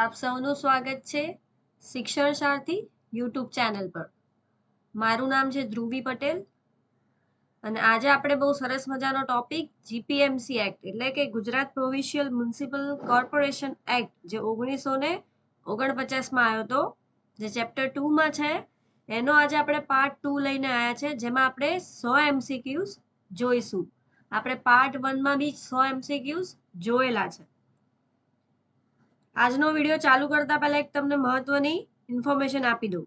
આપ સૌનું સ્વાગત છે શિક્ષણ સારથી યુટ્યુબ ચેનલ પર. મારું નામ છે ધ્રુવી પટેલ અને આજે આપણે બહુ સરસ મજાનો ટોપિક જીપીએમસી એક્ટ એટલે કે Gujarat provincial municipal corporation act જે 1949માં આવ્યો હતો, જે ચેપ્ટર 2માં છે, એનો આજે આપણે પાર્ટ 2 લઈને આવ્યા છે, જેમાં આપણે 100 એમસીક્યુઝ જોઈશું. આપણે પાર્ટ 1માં બી 100 એમસીક્યુઝ જોયેલા છે. આજનો વિડીયો ચાલુ કરતા પહેલા એક તમને મહત્વની ઇન્ફોર્મેશન આપી દઉં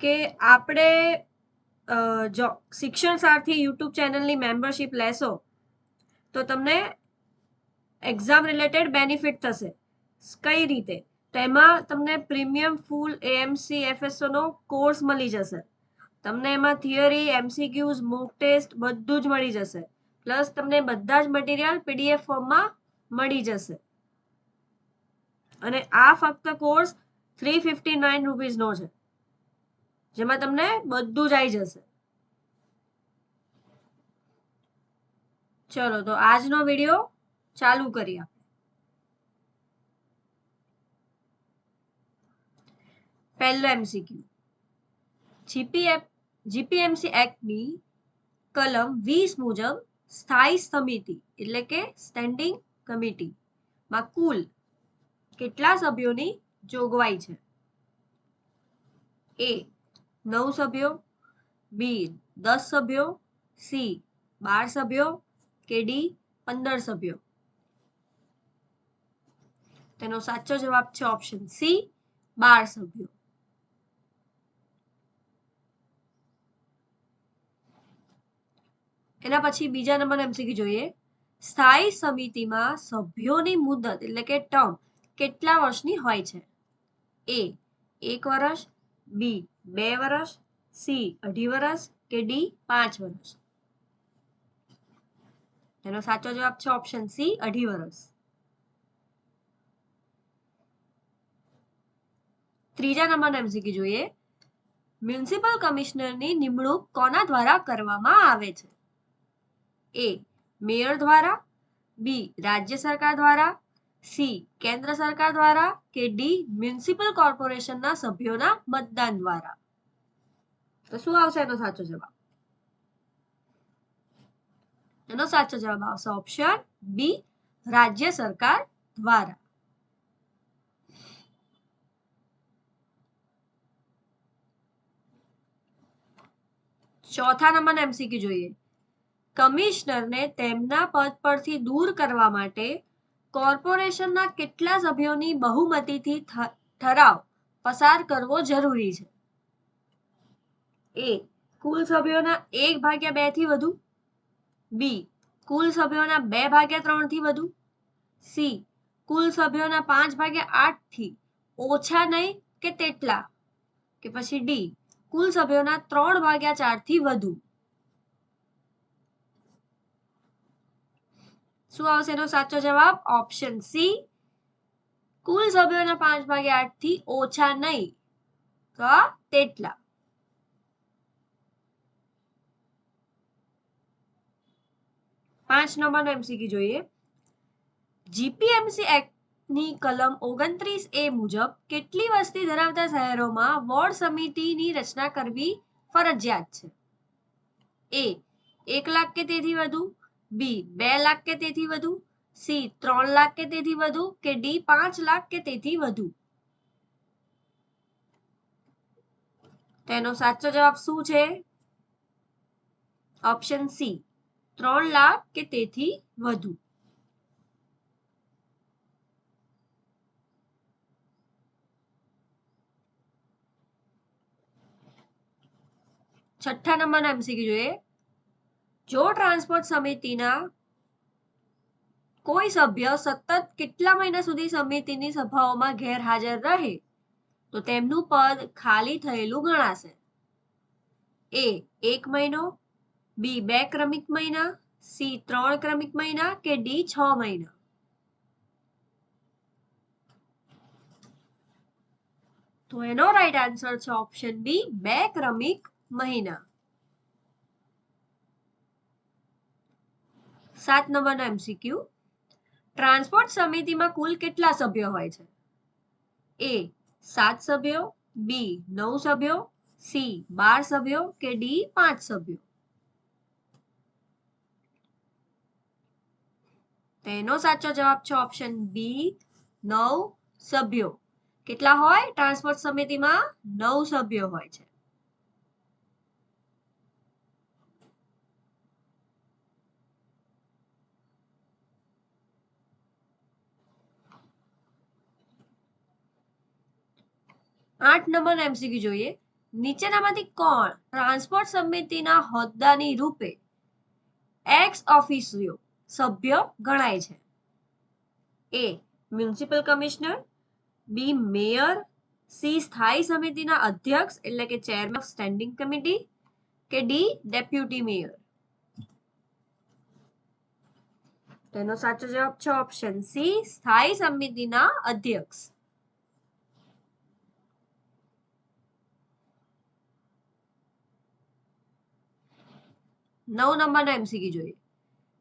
કે આપણે જો શિક્ષણ સારથી યુટ્યુબ ચેનલની મેમ્બરશિપ લેશો તો તમને એક્ઝામ રિલેટેડ બેનિફિટ થશે. કઈ રીતે? તો એમાં તમને પ્રીમિયમ ફૂલ એએમસી એફએસઓ નો કોર્સ મળી જશે. તમને એમાં થિયરી, એમસીક્યુઝ, મોક ટેસ્ટ બધું જ મળી જશે. પ્લસ તમને બધા જ મટીરિયલ પીડીએફ ફોર્મમાં મળી જશે. અને આ ફક્ત કોર્સ 359 રૂપીસનો છે, જેમાં તમને બધું જ આવી જશે. ચલો તો આજનો વિડીયો ચાલુ કરીએ. પહેલો એમસીક્યુ, જીપીએમસી એક્ટની કલમ 20 મુજબ સ્થાયી સમિતિ એટલે કે સ્ટેન્ડિંગ કમિટીમાં કુલ કેટલા સભ્યોની જોગવાઈ છે? એ 9 સભ્યો, બી 10 સભ્યો, સી 12 સભ્યો કે ડી 15 સભ્યો? તેનો સાચો જવાબ છે ઓપ્શન સી, 12 સભ્યો. એના પછી બીજા નંબર એમસીક્યુ જોઈએ. સ્થાયી સમિતિમાં સભ્યોની મુદત એટલે કે ટર્મ કેટલા વર્ષની હોય છે? એ 1 વર્ષ, બી 2 વર્ષ, સી 2.5 વર્ષ કે ડી 5 વર્ષ? તેનો સાચો જવાબ છે ઓપ્શન સી, 2.5 વર્ષ. ત્રીજા નંબરનો એમસીક્યુ જોઈએ. મ્યુનિસિપલ કમિશનરની નિમણૂક કોના દ્વારા કરવામાં આવે છે? એ મેયર દ્વારા, બી રાજ્ય સરકાર દ્વારા, સી કેન્દ્ર સરકાર દ્વારા કે ડી મ્યુનિસિપલ કોર્પોરેશનના સભ્યોના મતદાન દ્વારા? તો શું આવશે એનો સાચો જવાબ? એનો સાચો જવાબ આવશે ઓપ્શન બી, રાજ્ય સરકાર દ્વારા. ચોથા નંબરનો એમસીક્યુ જોઈએ. કમિશનરને તેમના પદ પરથી દૂર કરવા માટે કોર્પોરેશનના કેટલા સભ્યોની બહુમતીથી ઠરાવ પસાર કરવો જરૂરી છે? એ કુલ સભ્યોના 1/2 થી વધુ, બી કુલ સભ્યોના 2/3 થી વધુ, સી કુલ સભ્યોના 5/8 થી ઓછા નહીં કે તેટલા, કે પછી ડી કુલ સભ્યોના 3/4 થી વધુ? શું આવશે એનો સાચો જવાબ? ઓપ્શન સી, કુલ સભ્યોના 5/8 થી ઓછા નહીં તો તેટલા. પાંચ નંબરનો એમસીક્યુ જોઈએ. જીપીએમસી એક્ટની કલમ 29A મુજબ કેટલી વસ્તી ધરાવતા શહેરોમાં વોર્ડ સમિતિની રચના કરવી ફરજિયાત છે? એ 1 લાખ કે તેથી વધુ, બી 2 લાખ કે તેથી વધુ, સી 3 લાખ કે તેથી વધુ કે ડી 5 લાખ કે તેથી વધુ? તેનો સાચો જવાબ શું છે? ઓપ્શન સી, 3 લાખ કે તેથી વધુ. છઠ્ઠા નંબરનો એમસીક્યુ જોઈએ. જો ટ્રાન્સપોર્ટ સમિતિના કોઈ સભ્ય સતત કેટલા મહિના સુધી સમિતિની સભાઓમાં ગેરહાજર રહે તો તેમનું પદ ખાલી થયેલું ગણાશે? એ 1 મહિનો, બી 2 ક્રમિક મહિના, સી 3 ક્રમિક મહિના કે ડી 6 મહિના? તો એનો રાઈટ આન્સર છે ઓપ્શન બી, 2 ક્રમિક મહિના. 7 નંબરનો એમસીક્યુ. ટ્રાન્સપોર્ટ સમિતિમાં કુલ કેટલા સભ્યો હોય છે? એ 7 સભ્યો, બી 9 સભ્યો, સી 12 સભ્યો કે ડી 5 સભ્યો? તેનો સાચો જવાબ છે ઓપ્શન બી 9 સભ્યો. કેટલા હોય ટ્રાન્સપોર્ટ સમિતિમાં? 9 સભ્યો હોય છે. આઠ નંબર એમસીક્યુ જોઈએ. નીચેનામાંથી કોણ ટ્રાન્સપોર્ટ સમિતિના હોદ્દાની રૂપે એક્સ ઓફિસિયો સભ્ય ગણાય છે? એ મ્યુનિસિપલ કમિશનર, બી મેયર, સી સ્થાયી સમિતિના અધ્યક્ષ એટલે કે ચેરમેન ઓફ સ્ટેન્ડિંગ કમિટી કે ડી ડેપ્યુટી મેયર? તેનો સાચો જવાબ છે ઓપ્શન સી સ્થાયી સમિતિના અધ્યક્ષ. 9 નંબરનો એમસીક્યુ જોઈએ.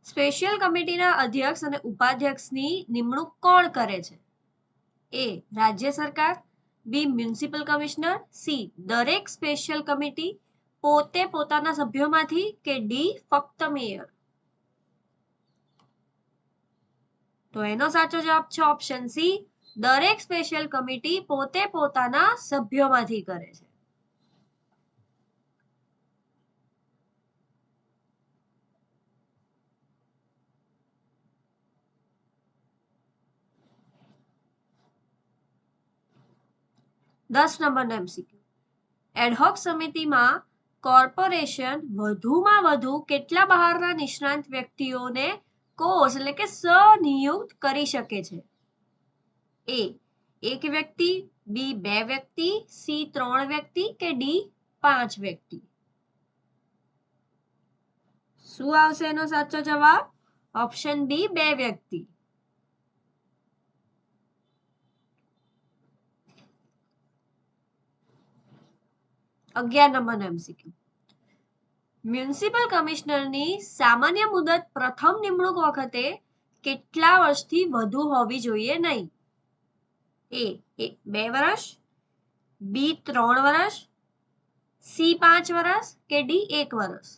સ્પેશિયલ કમિટીના અધ્યક્ષ અને ઉપાધ્યક્ષની નિમણૂક કોણ કરે છે? એ રાજ્ય સરકાર, બી મ્યુનિસિપલ કમિશનર, સી દરેક સ્પેશિયલ કમિટી પોતે પોતાના સભ્યોમાંથી કે ડી ફક્ત મેયર? તો એનો સાચો જવાબ છે ઓપ્શન સી દરેક સ્પેશિયલ કમિટી પોતે પોતાના સભ્યોમાંથી કરે છે. દસ નંબરનો એમસીક્યુ. એડહોક સમિતિમાં કોર્પોરેશન વધુમાં વધુ કેટલા બહારના નિષ્ણાંત વ્યક્તિઓને કોર્સ એટલે કે સહનિયુક્ત કરી શકે છે? એ એક વ્યક્તિ, બી 2 વ્યક્તિ, સી 3 વ્યક્તિ કે ડી 5 વ્યક્તિ? શું આવશે એનો સાચો જવાબ? ઓપ્શન બી 2 વ્યક્તિ. અગિયાર નંબરનો એમસીક્યુ. મ્યુનિસિપલ કમિશનરની સામાન્ય મુદત પ્રથમ નિમણૂક વખતે કેટલા વર્ષથી વધુ હોવી જોઈએ નહીં? એ 2 વર્ષ, બી 3 વર્ષ, સી 5 વર્ષ કે ડી 1 વર્ષ?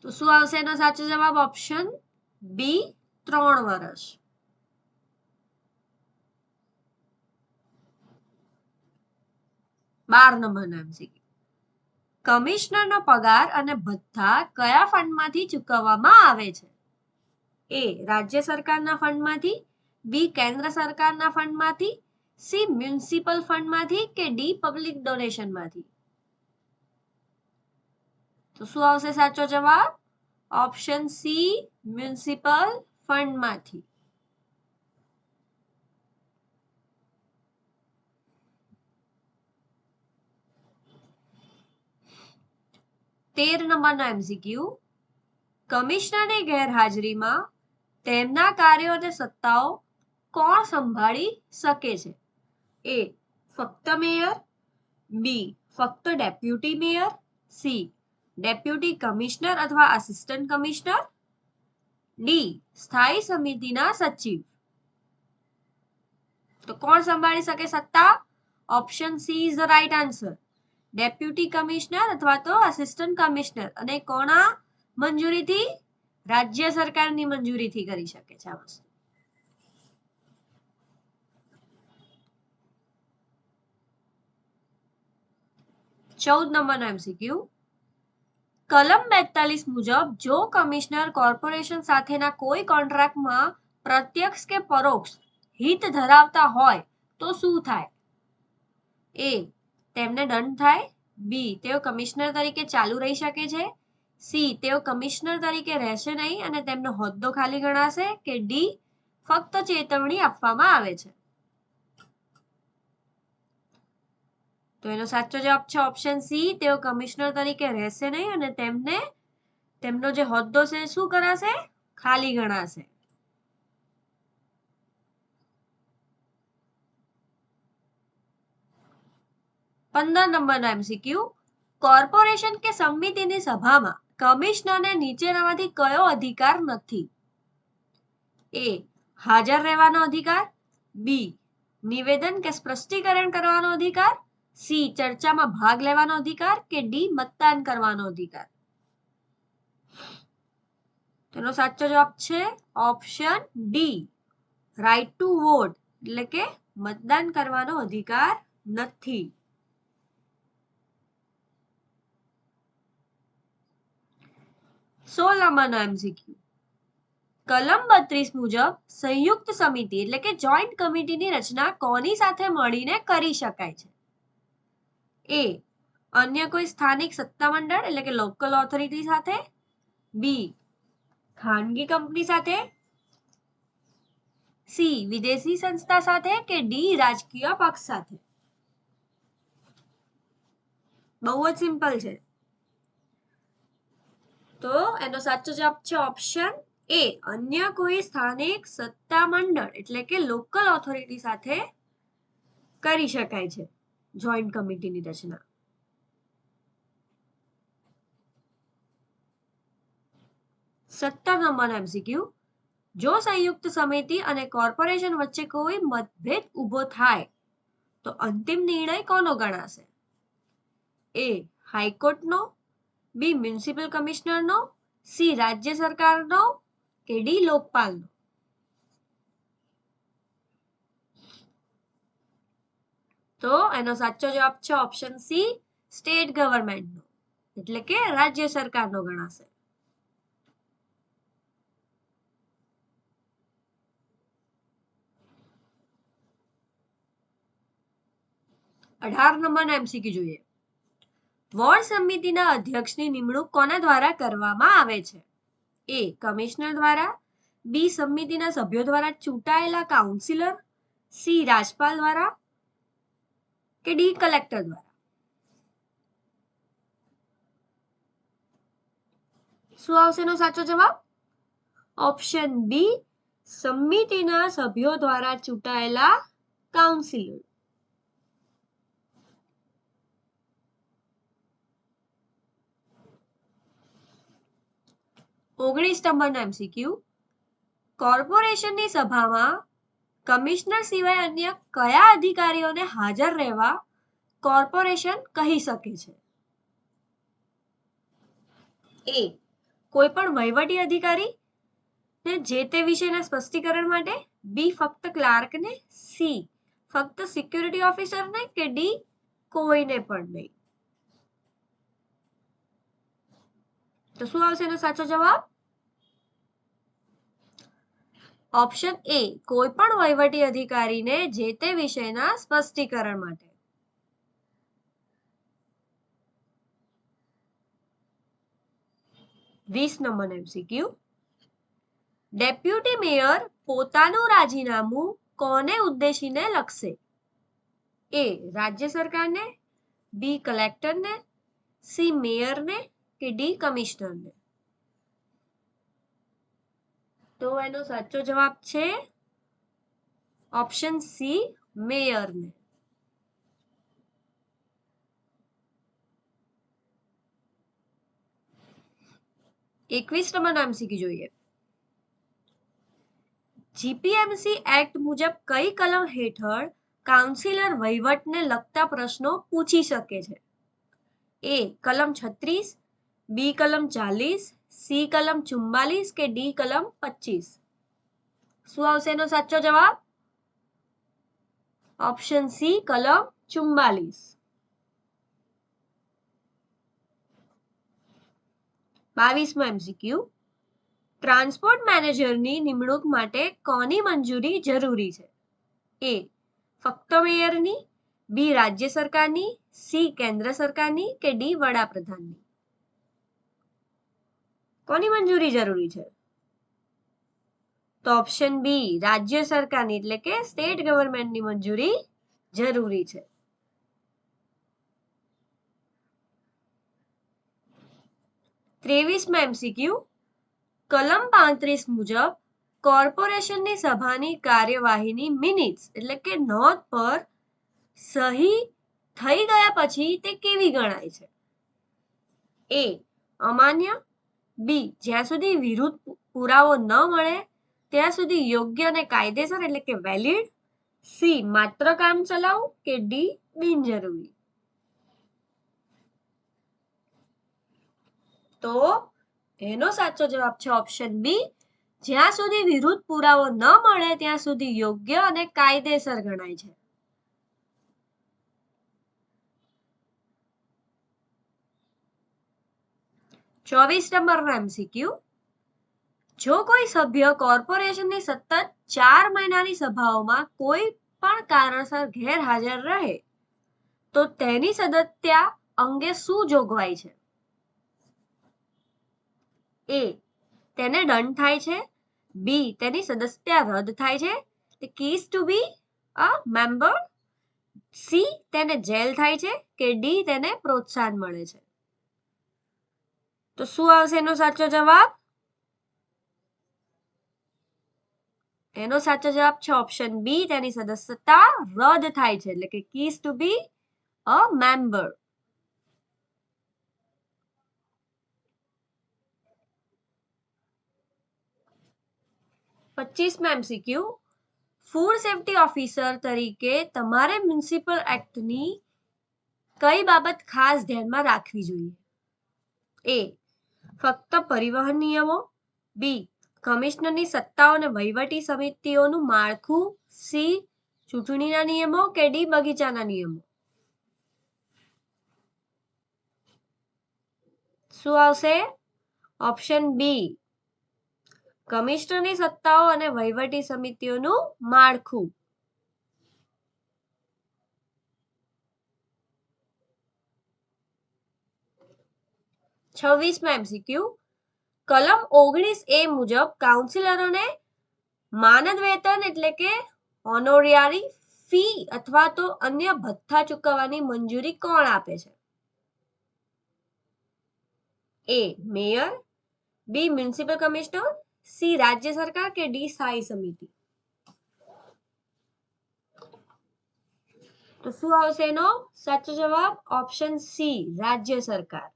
તો શું આવશે એનો સાચો જવાબ? ઓપ્શન બી 3 વર્ષ. 12 નંબરનો એમસીક્યુ. કમિશનરનો પગાર અને ભથ્થા કયા ફંડમાંથી ચૂકવવામાં આવે છે? એ રાજ્ય સરકારના ફંડમાંથી, બી કેન્દ્ર સરકારના ફંડમાંથી, સી મ્યુનિસિપલ ફંડમાંથી કે ડી પબ્લિક ડોનેશનમાંથી? તો શું આવશે સાચો જવાબ? Option C municipal ફંડમાંથી. 13 નંબરનો એમસીક્યુ. કમિશનરની ગેરહાજરીમાં તેમના કાર્યો અને સત્તાઓ કોણ સંભાળી શકે છે? એ ફક્ત મેયર, બી ફક્ત deputy mayor, C deputy commissioner અથવા આસિસ્ટન્ટ કમિશનર, ડી સ્થાયી સમિતિના સચિવ? તો કોણ સંભાળી શકે સત્તા? Option C is the right answer. Deputy commissioner અથવા તો આસિસ્ટન્ટ કમિશનર. અને કોના મંજૂરીથી? રાજ્ય સરકારની મંજૂરીથી કરી શકે છે આ વસ્તુ. 14 નંબરનો એમસીક્યુ. કલમ 42 મુજબ જો કમિશનર કોર્પોરેશન સાથેના કોઈ કોન્ટ્રાક્ટમાં પ્રત્યક્ષ કે પરોક્ષ હિત ધરાવતા હોય તો શું થાય? એ તેમને દંડ થાય, બી તેઓ કમિશનર તરીકે ચાલુ રહી શકે છે, સી તેઓ કમિશનર તરીકે રહેશે નહીં અને તેમનો હોદ્દો ખાલી ગણાશે કે ડી ફક્ત ચેતવણી આપવામાં આવે છે? તો એનો સાચો જવાબ છે ઓપ્શન સી તેઓ કમિશનર તરીકે રહેશે નહીં અને તેમનો જે હોદ્દો છે શું કરાશે? ખાલી ગણાશે. 15 નંબરનો એમસીક્યુ. કોર્પોરેશન કે સમિતિની સભામાં કમિશનરને નીચેનામાંથી કયો અધિકાર નથી? એ હાજર રહેવાનો અધિકાર, બી નિવેદન કે સ્પષ્ટીકરણ કરવાનો અધિકાર, સી ચર્ચામાં ભાગ લેવાનો અધિકાર કે ડી મતદાન કરવાનો અધિકાર? તેનો સાચો જવાબ છે option D, right to vote, એટલે કે મતદાન કરવાનો અધિકાર નથી. 16 નંબરનો એમસીક્યુ. કલમ 32 મુજબ સંયુક્ત સમિતિ એટલે કે જોઈન્ટ કમિટીની રચના કોની સાથે મળીને કરી શકાય છે? એ અન્ય કોઈ સ્થાનિક સત્તામંડળ એટલે કે લોકલ ઓથોરિટી સાથે, બી ખાનગી કંપની સાથે, સી વિદેશી સંસ્થા સાથે કે ડી રાજકીય પક્ષ સાથે? બહુ જ સિમ્પલ છે. તો એનો સાચો જવાબ છે ઓપ્શન એ, અન્ય કોઈ સ્થાનિક સત્તામંડળ એટલે કે લોકલ ઓથોરિટી સાથે કરી શકાય છે જોઈન્ટ કમિટીની રચના. 17 નંબરનો એમસીક્યુ. જો સંયુક્ત સમિતિ અને કોર્પોરેશન વચ્ચે કોઈ મતભેદ ઊભો થાય તો અંતિમ નિર્ણય કોનો ગણાશે? એ હાઈકોર્ટનો, બી મ્યુનિસિપલ કમિશનરનો, સી રાજ્ય સરકારનો કે ડી લોકપાલનો? તો એનો સાચો જવાબ છે ઓપ્શન સી, સ્ટેટ ગવર્મેન્ટનો, એટલે કે રાજ્ય સરકારનો ગણાશે. 18 નંબરનો એમસીક્યુ જોઈએ. વોર્ડ સમિતિના અધ્યક્ષની નિમણૂક કોના દ્વારા કરવામાં આવે છે? એ કમિશનર દ્વારા, બી સમિતિના સભ્યો દ્વારા ચૂંટાયેલા કાઉન્સિલર, સી રાજપાલ દ્વારા કે ડી કલેક્ટર દ્વારા? શું આવશે એનો સાચો જવાબ? ઓપ્શન બી, સમિતિના સભ્યો દ્વારા ચૂંટાયેલા કાઉન્સિલર. 19 નંબરનો એમસીક્યુ. કોર્પોરેશનની સભામાં કમિશનર સિવાય અન્ય કયા અધિકારીઓને હાજર રહેવા કોર્પોરેશન કહી શકે છે? એ કોઈ પણ વહીવટી અધિકારી ને જે તે વિષયના સ્પષ્ટીકરણ માટે, બી ફક્ત ક્લાર્કને, સી ફક્ત સિક્યુરિટી ઓફિસરને કે ડી કોઈને પણ નહીં? તો શું આવશે એનો સાચો જવાબ? ઓપ્શન એ, કોઈ પણ વહીવટી અધિકારીને જે તે વિષયના સ્પષ્ટીકરણ માટે. 20 નંબરનો એમસીક્યુ. ડેપ્યુટી મેયર પોતાનું રાજીનામું કોને ઉદ્દેશીને લખશે? એ રાજ્ય સરકારને, બી કલેક્ટરને, સી મેયરને કે ડી કમિશનરને? તો એનો સાચો જવાબ છે ઓપ્શન સી, મેયરને. 21 નંબરનો એમસીક્યુ જોઈએ. જીપીએમસી એક્ટ મુજબ કઈ કલમ હેઠળ કાઉન્સિલર વહીવટને લગતા પ્રશ્નો પૂછી શકે છે? એ કલમ 36, બી કલમ 40, સી કલમ 44 કે ડી કલમ 25? શું આવશે એનો સાચો જવાબ? ઓપ્શન સી, કલમ 44. 22મો એમસીક્યુ. ટ્રાન્સપોર્ટ મેનેજરની નિમણૂક માટે કોની મંજૂરી જરૂરી છે? એ ફક્ત મેયરની, બી રાજ્ય સરકારની, સી કેન્દ્ર સરકારની કે ડી વડાપ્રધાનની? કોની મંજૂરી જરૂરી છે? તો ઓપ્શન બી, રાજ્ય સરકારની એટલે કે સ્ટેટ ગવર્મેન્ટની મંજૂરી જરૂરી છે. 23મો એમસીક્યુ. કલમ 35 મુજબ કોર્પોરેશનની સભાની કાર્યવાહીની મિનિટ્સ એટલે કે નોંધ પર સહી થઈ ગયા પછી તે કેવી ગણાય છે? એ અમાન્ય, બી જ્યાં સુધી વિરુદ્ધ પુરાવો ન મળે ત્યાં સુધી યોગ્ય અને કાયદેસર એટલે કે વેલિડ, સી માત્ર કામ ચલાઉ કે ડી બિનજરૂરી. તો એનો સાચો જવાબ છે ઓપ્શન બી, જ્યાં સુધી વિરુદ્ધ પુરાવો ન મળે ત્યાં સુધી યોગ્ય અને કાયદેસર ગણાય છે. ચોવીસ નંબરનો એમસીક્યુ, જો કોઈ સભ્ય કોર્પોરેશનની સતત 4 મહિનાની સભાઓમાં કોઈ પણ કારણસર ગેરહાજર રહે તો તેની સદસ્યતા અંગે શું જોગવાઈ છે? એ તેને દંડ થાય છે, બી તેની સદસ્યતા રદ થાય છે cease to be a member, C તેને જેલ થાય છે કે ડી તેને પ્રોત્સાહન મળે છે. તો શું આવશે એનો સાચો જવાબ? એનો સાચો જવાબ છે ઓપ્શન બી, તેની સદસ્યતા રદ થાય છે એટલે કે cease to be a member. 25માં એમસીક્યુ, ફૂડ સેફ્ટી ઓફિસર તરીકે તમારે મ્યુનિસિપલ એક્ટની કઈ બાબત ખાસ ધ્યાનમાં રાખવી જોઈએ? એ ફક્ત પરિવહન નિયમો, બી કમિશનરની સત્તાઓ અને વહીવટી સમિતિઓનું માળખું, સી ચૂંટણીના નિયમો કે ડી બગીચાના નિયમો. શું આવશે? ઓપ્શન બી કમિશનરની સત્તાઓ અને વહીવટી સમિતિઓનું માળખું. છવ્વીસમાં એમસીક્યુ, કલમ 19A મુજબ કાઉન્સિલરોને માનદ વેતન એટલે કે ઓનોરિયારી ફી અથવા તો અન્ય ભથ્થા ચૂકવવાની મંજૂરી કોણ આપે છે? એ મેયર, બી મ્યુનિસિપલ કમિશનર, સી રાજ્ય સરકાર કે ડી સ્થાયી સમિતિ. તો શું આવશે એનો સાચો જવાબ? ઓપ્શન સી રાજ્ય સરકાર.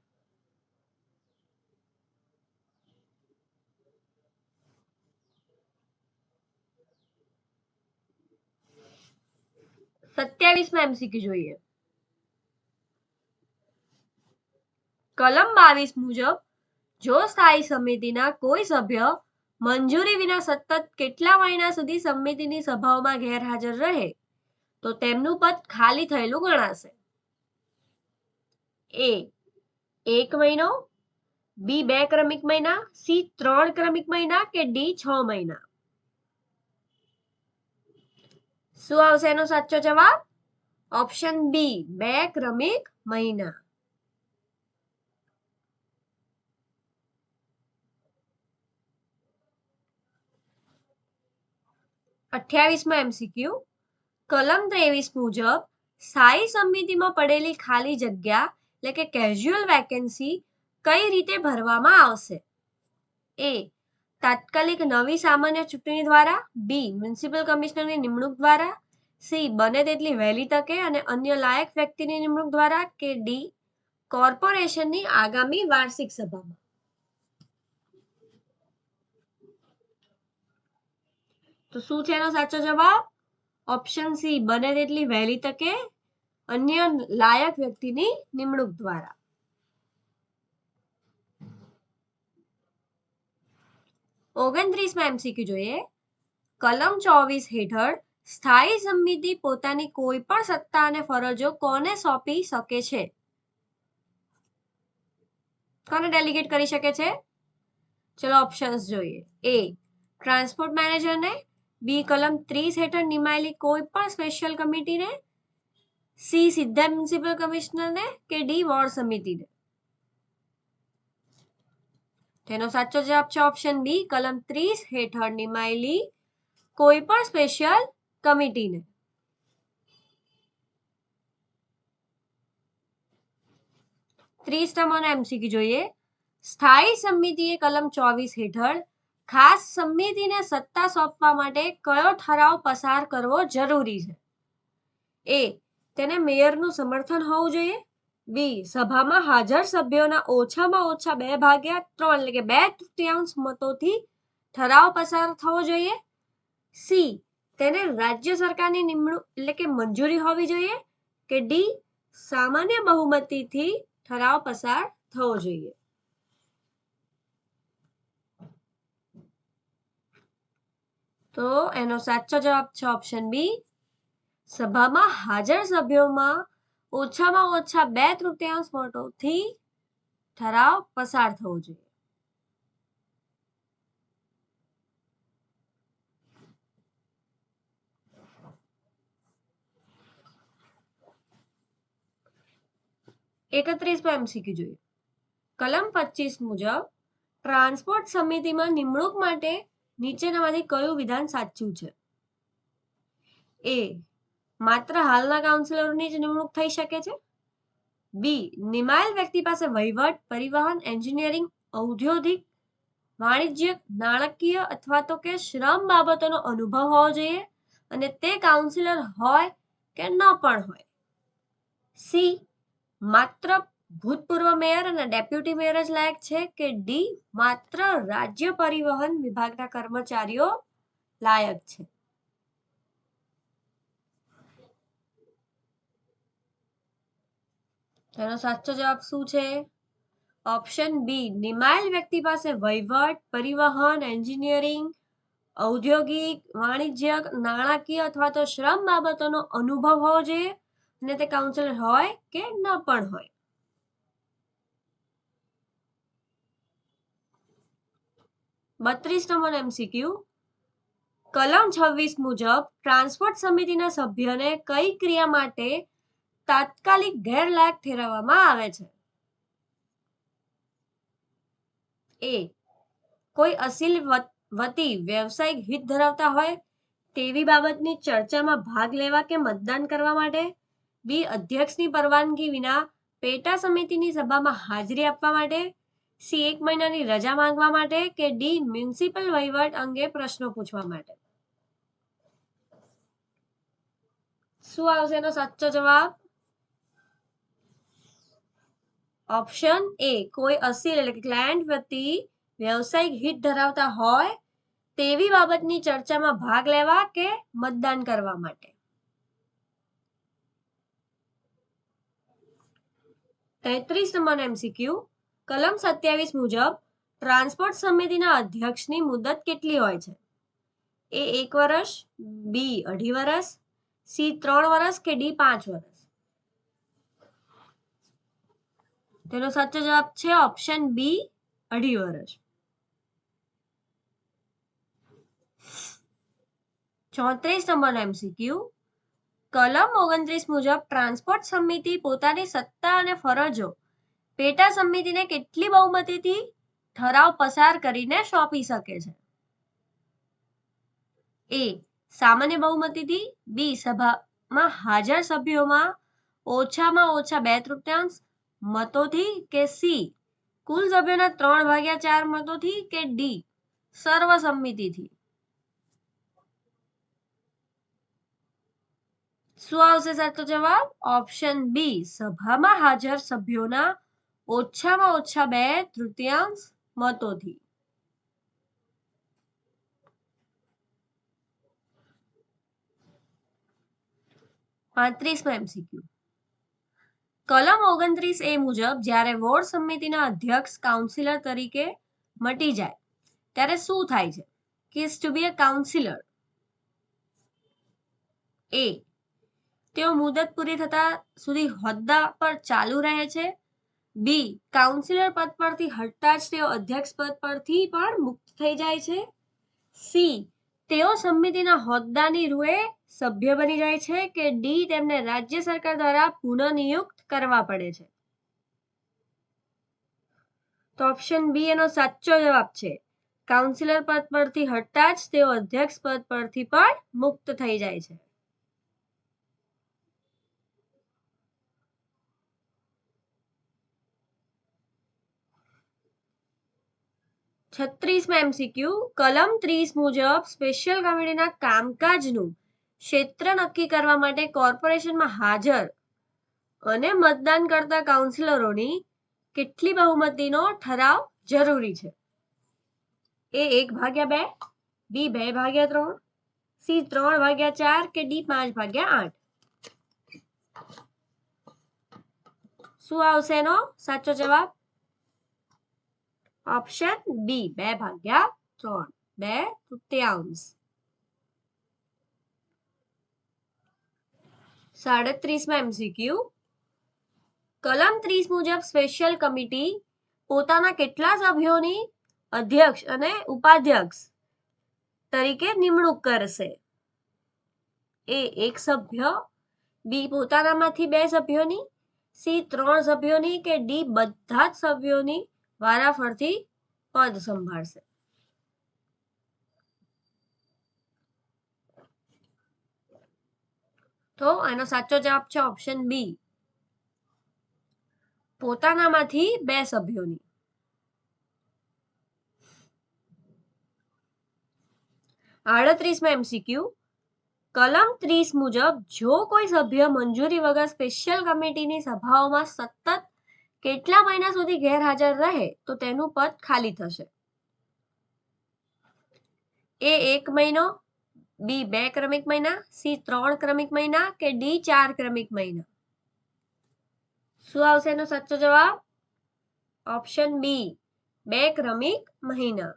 27માં એમસીક્યુ જોઈએ. કલમ 22 મુજબ જો સ્થાયી સમિતિના કોઈ સભ્ય મંજૂરી વિના સતત કેટલા મહિના સુધી સમિતિની સભાઓમાં ગેરહાજર રહે તો તેમનું પદ ખાલી થયેલું ગણાશે? એ 1 મહિનો, બી 2 ક્રમિક મહિના, સી 3 ક્રમિક મહિના કે ડી 6 મહિના. શું આવશે એનો સાચો જવાબ? ઓપ્શન બી 2 ક્રમિક મહિના. 28માં એમસીક્યુ, કલમ 23 મુજબ સ્થાયી સમિતિમાં પડેલી ખાલી જગ્યા એટલે કે કેઝ્યુઅલ વેકેન્સી કઈ રીતે ભરવામાં આવશે? એ તાત્કાલિક નવી સામાન્ય ચૂંટણી દ્વારા, બી મ્યુનિસિપલ કમિશનરની નિમણૂક દ્વારા, સી બને તેટલી વહેલી તકે અને અન્ય લાયક વ્યક્તિની નિમણૂક દ્વારા કે ડી કોર્પોરેશનની આગામી વાર્ષિક સભામાં. તો શું છે એનો સાચો જવાબ? ઓપ્શન સી બને તેટલી વહેલી તકે અન્ય લાયક વ્યક્તિની નિમણૂક દ્વારા. 29માં એમસીક્યુ જોઈએ. કલમ 24 હેઠળ સ્થાયી સમિતિ પોતાની કોઈ પણ સત્તા અને ફરજો કોને સોંપી શકે છે? કોને ડેલિગેટ કરી શકે છે? ચલો ઓપ્શન્સ જોઈએ. એ ટ્રાન્સપોર્ટ મેનેજરને, બી કલમ 30 હેઠળ નિમાયેલી કોઈ પણ સ્પેશિયલ કમિટીને, સી સીધા મ્યુનિસિપલ કમિશનરને કે ડી વોર્ડ સમિતિને. તેનો સાચો જવાબ છે ઓપ્શન બી કલમ 30 હેઠળ નિમાયેલી કોઈ પણ સ્પેશિયલ કમિટીને. 30 નંબરનો એમસીક્યુ જોઈએ. સ્થાયી સમિતિએ કલમ 24 હેઠળ ખાસ સમિતિને સત્તા સોંપવા માટે કયો ઠરાવ પસાર કરવો જરૂરી છે? એ તેને મેયરનું સમર્થન હોવું જોઈએ, બી સભામાં હાજર સભ્યોના ઓછામાં ઓછા 2/3 એટલે કે 2/3 મતોથી ઠરાવ પસાર થવો જોઈએ. સી તેને રાજ્ય સરકારની નિમણૂક એટલે કે મંજૂરી હોવી જોઈએ. કે ડી સામાન્ય બહુમતીથી ઠરાવ પસાર થવો જોઈએ. તો એનો સાચો જવાબ છે ઓપ્શન બી. સભામાં હાજર સભ્યોમાં ઓછામાં ઓછા 2/3 મતોથી ઠરાવ પસાર થવો જોઈએ. MCQ જોઈએ. કલમ 25 મુજબ ટ્રાન્સપોર્ટ સમિતિમાં નિમણૂક માટે નીચેનામાંથી કયું વિધાન સાચું છે? એ માત્ર હાલના કાઉન્સિલરોની જ નિમણૂક થઈ શકે છે. બી નિમાયેલ વ્યક્તિ પાસે વહીવટ, પરિવહન, એન્જિનિયરિંગ, ઔદ્યોગિક, વાણિજ્યક, નાણાકીય અથવા તો કે શ્રમ બાબતોનો અનુભવ હોવો જોઈએ અને તે કાઉન્સિલર હોય કે ન પણ હોય. સી માત્ર ભૂતપૂર્વ મેયર અને ડેપ્યુટી મેયર જ લાયક છે. કે ડી માત્ર રાજ્ય પરિવહન વિભાગના કર્મચારીઓ લાયક છે. તેનો સાચો જવાબ શું છે? ઓપ્શન બી નિમાયેલ વ્યક્તિ પાસે વહીવટ, પરિવહન, એન્જિનિયરિંગ, ઔદ્યોગિક, વાણિજ્યક, નાણાકીય અથવા તો શ્રમ બાબતોનો અનુભવ હોવો જોઈએ અને તે કાઉન્સિલર હોય કે ન પણ હોય. Number MCQ. કલમ 26 મુજબ ટ્રાન્સપોર્ટ સમિતિના સભ્યને કઈ ક્રિયા માટે તાત્કાલિક ગેરલાયક ઠેરવવામાં આવે છે? એ કોઈ અસીલ વતી વ્યવસાયિક હિત ધરાવતા હોય તેવી બાબતની ચર્ચામાં ભાગ લેવા કે મતદાન કરવા માટે. બી અધ્યક્ષની પરવાનગી વિના પેટા સમિતિની સભામાં હાજરી આપવા માટે. સી 1 મહિનાની રજા માંગવા માટે. કે ડી મ્યુનિસિપલ વહીવટ અંગે પ્રશ્નો પૂછવા માટે. શું આવશે એનો સાચો જવાબ? ઓપ્શન એ કોઈ અસીલ એટલે કે ક્લાયન્ટ વતી વ્યવસાયિક હિત ધરાવતા હોય તેવી બાબતની ચર્ચામાં ભાગ લેવા કે મતદાન કરવા માટે. 33 નંબર MCQ. કલમ 27 મુજબ ટ્રાન્સપોર્ટ સમિતિના અધ્યક્ષની મુદત કેટલી હોય છે? એ 1 વર્ષ, બી 2.5 વર્ષ, સી 3 વર્ષ કે ડી 5 વર્ષ. તેનો સાચો જવાબ છે ઓપ્શન બી 2.5 વર્ષ. 34 નંબર MCQ. કલમ 29 મુજબ ટ્રાન્સપોર્ટ સમિતિ પોતાની સત્તા અને ફરજો પેટા સમિતિને કેટલી બહુમતીથી ઠરાવ પસાર કરીને સોંપી શકે છે? એ સામાન્ય બહુમતીથી, બી સભામાં હાજર સભ્યોમાં ઓછામાં ઓછા 2/3 મતોથી, કે સી કુલ સભ્યોના 3/4 મતોથી, કે ડી સર્વસંમતિથી. શું આવશે સાચો જવાબ? ઓપ્શન બી સભામાં હાજર સભ્યોના ઓછામાં ઓછા 2/3 મતોથી. 35 MCQ. કલમ 29A મુજબ જ્યારે વોર્ડ સમિતિના અધ્યક્ષ કાઉન્સિલર તરીકે મટી જાય ત્યારે શું થાય છે? Cease to be a councillor. A તેઓ મુદત પૂરી થતા સુધી હોદ્દા પર ચાલુ રહે છે. બી કાઉન્સિલર પદ પરથી હટતા જ તેઓ અધ્યક્ષ પદ પરથી પણ મુક્ત થઈ જાય છે. સી તેઓ સમિતિના હોદ્દાની રૂએ સભ્ય બની જાય છે. કે ડી તેમને રાજ્ય સરકાર દ્વારા પુનઃનિયુક્ત કરવા પડે છે. તો ઓપ્શન બી એનો સાચો જવાબ છે. કાઉન્સિલર પદ પરથી હટતા જ તેઓ અધ્યક્ષ પદ પરથી પણ મુક્ત થઈ જાય છે. 36 MCQ. કલમ 30 મુજબ સ્પેશિયલ કમિટીના કામકાજનું ક્ષેત્ર નક્કી કરવા માટે કોર્પોરેશનમાં હાજર અને મતદાન કરતા કાઉન્સિલરોની કેટલી બહુમતીનો ઠરાવ જરૂરી છે? એ 1/2, બી 2/3, સી 3/4 કે ડી 5/8? શું આવશે એનો સાચો જવાબ? Option B 2/3, 2/3. 37માં MCQ. કલમ 30 મુજબ સ્પેશિયલ કમિટી પોતાના કેટલા સભ્યોની અધ્યક્ષ અને ઉપાધ્યક્ષ તરીકે નિમણૂક કરશે? એ 1 સભ્ય, બી પોતાનામાંથી 2 સભ્યોની, સી 3 સભ્યોની કે ડી બધા જ સભ્યોની વારાફરતી પદ સંભાળશે? તો આનો સાચો જવાબ છે ઓપ્શન બી, પોતાનામાંથી 2 સભ્યોની. 38માં MCQ. કલમ 30 મુજબ જો કોઈ સભ્ય મંજૂરી વગર સ્પેશિયલ કમિટીની સભાઓમાં સતત કેટલા મહિના સુધી ગેરહાજર રહે તો તેનું પદ ખાલી થશે? એ 1 મહિનો, બી 2 ક્રમિક મહિના, સી 3 ક્રમિક મહિના કે ડી 4 ક્રમિક મહિના? શું આવશે એનો સાચો જવાબ? ઓપ્શન બી 2 ક્રમિક મહિના.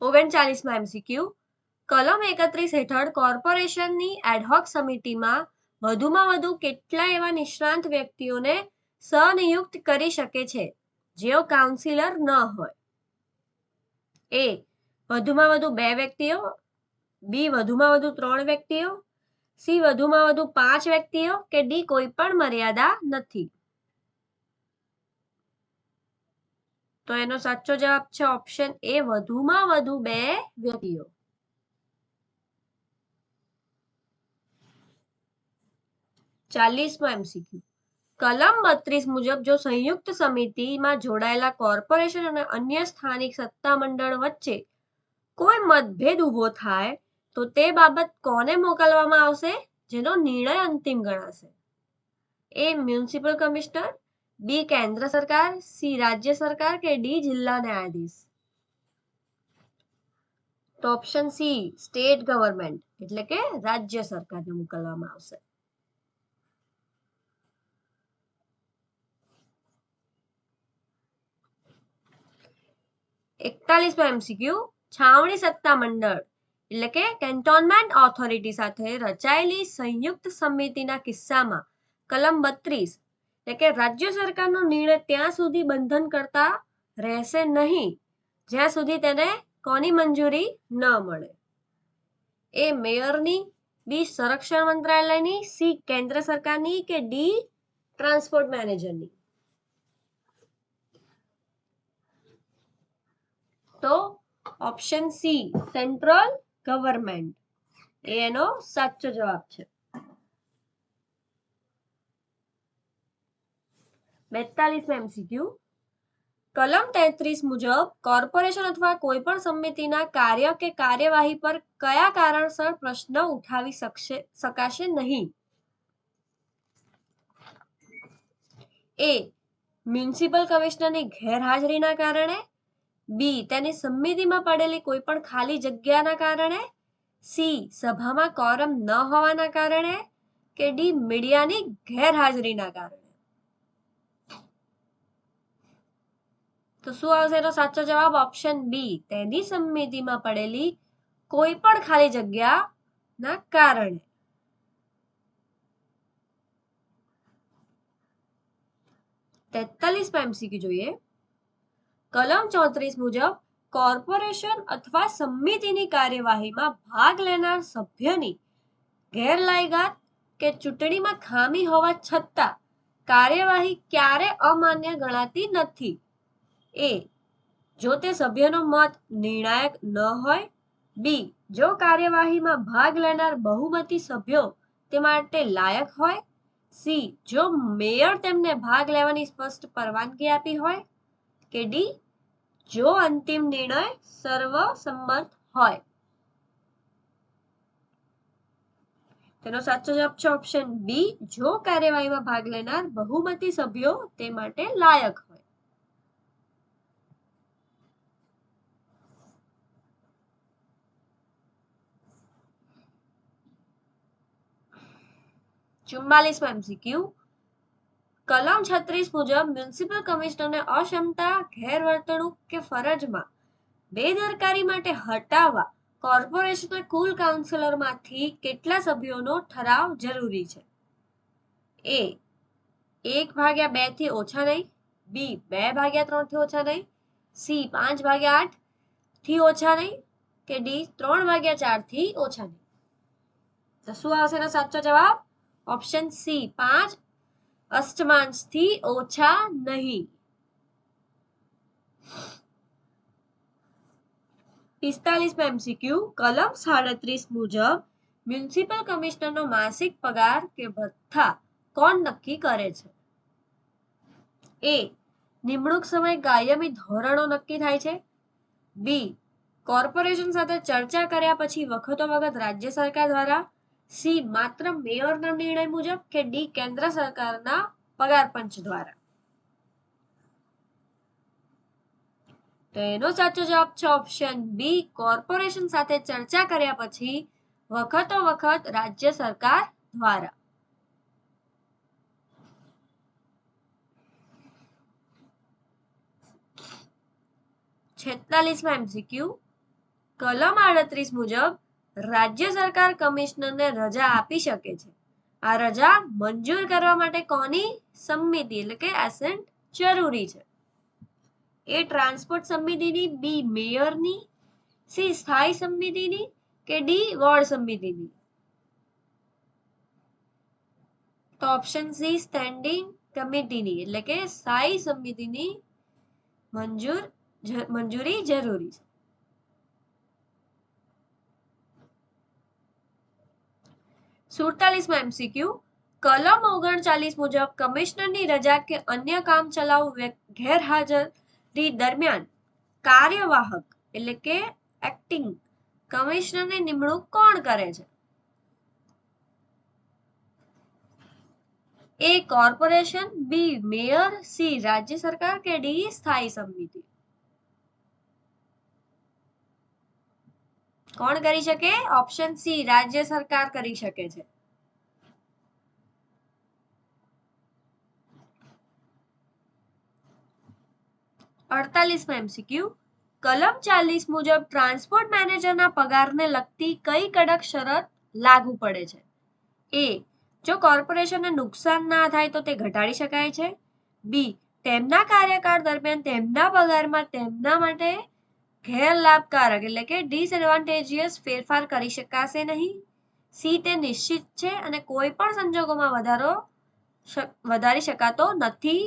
39માં MCQ. કલમ 31 હેઠળ કોર્પોરેશનની એડહોક સમિતિમાં વધુમાં વધુ કેટલા એવા નિષ્ણાંત વ્યક્તિઓને સહનિયુક્ત કરી શકે છે જેઓ કાઉન્સિલર ન હોય? એ વધુમાં વધુ 2 વ્યક્તિઓ, બી વધુમાં વધુ 3 વ્યક્તિઓ, સી વધુમાં વધુ 5 વ્યક્તિઓ કે ડી કોઈ પણ મર્યાદા નથી? તો એનો સાચો જવાબ છે ઓપ્શન એ, વધુમાં વધુ 2 વ્યક્તિઓ. 40માં MCQ. કલમ 32 મુજબ જો સંયુક્ત સમિતિમાં જોડાયેલા કોર્પોરેશન અને અન્ય સ્થાનિક સત્તામંડળ વચ્ચે કોઈ મતભેદ ઊભો થાય તો તે બાબત કોને મોકલવામાં આવશે જેનો નિર્ણય અંતિમ ગણાશે? એ મ્યુનિસિપલ કમિશનર, બી કેન્દ્ર સરકાર, સી રાજ્ય સરકાર કે ડી જિલ્લા ન્યાયાધીશ? તો ઓપ્શન સી સ્ટેટ ગવર્મેન્ટ એટલે કે રાજ્ય સરકારને મોકલવામાં આવશે. 41માં MCQ. છાવણી સત્તામંડળ એટલે કે કેન્ટોનમેન્ટ ઓથોરિટી સાથે રચાયેલી સંયુક્ત સમિતિના કિસ્સામાં કલમ 32 એટલે કે રાજ્ય સરકારનો નિર્ણય ત્યાં સુધી બંધન કરતા રહેશે નહીં જ્યાં સુધી તેને કોની મંજૂરી ન મળે? એ મેયરની, બી સંરક્ષણ મંત્રાલયની, સી કેન્દ્ર સરકારની કે ડી ટ્રાન્સપોર્ટ મેનેજરની? તો ઓપ્શન સી સેન્ટ્રલ ગવર્મેન્ટ એનો સાચો જવાબ છે. 42માં MCQ. કલમ 33 મુજબ કોર્પોરેશન અથવા કોઈ પણ સમિતિના કાર્ય કે કાર્યવાહી પર કયા કારણસર પ્રશ્ન ઉઠાવી શકાશે નહીં? એ મ્યુનિસિપલ કમિશનરની ગેરહાજરીના કારણે, બી તેની સમિતિમાં પડેલી કોઈ પણ ખાલી જગ્યાના કારણે, સી સભામાં કોરમ ન હોવાના કારણે કે ડી મીડિયાની ગેરહાજરીના કારણે? તો શું આવશે એનો સાચો જવાબ? ઓપ્શન બી તેની સમિતિમાં પડેલી કોઈ પણ ખાલી જગ્યાના કારણે. 43માં MCQ જોઈએ. કલમ 34 મુજબ કોર્પોરેશન અથવા સમિતિની કાર્યવાહીમાં ભાગ લેનાર સભ્યની ગેરલાયકાત કે ચૂંટણીમાં ખામી હોવા છતાં કાર્યવાહી ક્યારે અમાન્ય ગણાતી નથી? એ જો તે સભ્યનો મત નિર્ણાયક ન હોય, બી જો કાર્યવાહીમાં ભાગ લેનાર બહુમતી સભ્યો તે માટે લાયક હોય, સી જો મેયર તેમને ભાગ લેવાની સ્પષ્ટ પરવાનગી આપી હોય કે ડી જો અંતિમ નિર્ણય સર્વસંમત હોય? તેનો સાચો જવાબ છે ઓપ્શન બી, જો કાર્યવાહીમાં ભાગ લેનાર બહુમતી સભ્યો તે માટે લાયક હોય. ચુમ્માલીસમાં MCQ, કલમ 36 મુજબ મ્યુનિસિપલ કમિશનરને અક્ષમતા, ગેરવર્તણૂક કે ફરજમાં બેદરકારી માટે હટાવવા કોર્પોરેશનના કુલ કાઉન્સિલરમાંથી કેટલા સભ્યોનો ઠરાવ જરૂરી છે? એ 1/2 થી ઓછા નહીં, બી 2/3 થી ઓછા નહીં, સી 5/8 થી ઓછા નહીં કે ડી 3/4 થી ઓછા નહીં. તો શું આવશે એનો સાચો જવાબ? ઓપ્શન સી 5 અષ્ટમાંશથી ઓછા નહીં. 45માં MCQ, કલમ 37 મુજબ મ્યુનિસિપલ કમિશનરનો માસિક પગાર કે ભથ્થા કોણ નક્કી કરે છે? એ નિમણૂક સમય કાયમી ધોરણો નક્કી થાય છે, બી કોર્પોરેશન સાથે ચર્ચા કર્યા પછી વખતો વખત રાજ્ય સરકાર દ્વારા, સી માત્ર મેયરના નિર્ણય મુજબ કે ડી કેન્દ્ર સરકારના પગાર પંચ દ્વારા. તો એનો સાચો જવાબ છે ઓપ્શન બી, કોર્પોરેશન સાથે ચર્ચા કર્યા પછી વખતો વખત રાજ્ય સરકાર દ્વારા. 46માં MCQ, કલમ 38 મુજબ રાજ્ય સરકાર કમિશનરને રજા આપી શકે છે. આ રજા મંજૂર કરવા માટે કોની સંમતિ એટલે કે એસેન્ટ જરૂરી છે? એ ટ્રાન્સપોર્ટ સમિતિની, બી મેયરની, સી સ્થાયી સમિતિની કે ડી વોર્ડ સમિતિની. તો ઓપ્શન સી સ્ટેન્ડિંગ કમિટીની એટલે કે સ્થાયી સમિતિની મંજૂરી જરૂરી છે. 47માં MCQ, કલમ 39 મુજબ કમિશનરની રજા કે અન્ય કામચલાઉ ગેરહાજરી દરમિયાન કાર્યવાહક એટલે કે એક્ટિંગ કમિશનરની નિમણૂક કોણ કરે છે? એ કોર્પોરેશન, બી મેયર, સી રાજ્ય સરકાર કે ડી સ્થાયી સમિતિ. કોણ કરી શકે? ઓપ્શન સી રાજ્ય સરકાર કરી શકે છે. 48માં MCQ, કલમ 40 મુજબ ટ્રાન્સપોર્ટ મેનેજરના પગારને લગતી કઈ કડક શરત લાગુ પડે છે? એ જો કોર્પોરેશનને નુકસાન ના થાય તો તે ઘટાડી શકાય છે, બી તેમના કાર્યકાળ દરમિયાન તેમના પગારમાં તેમના માટે ગેરલાભકારક એટલે કે ડિસએડવાન્ટેજિયસ ફેરફાર કરી શકાશે નહીં, સી તે નિશ્ચિત છે અને કોઈ પણ સંજોગોમાં વધારી શકાતો નથી,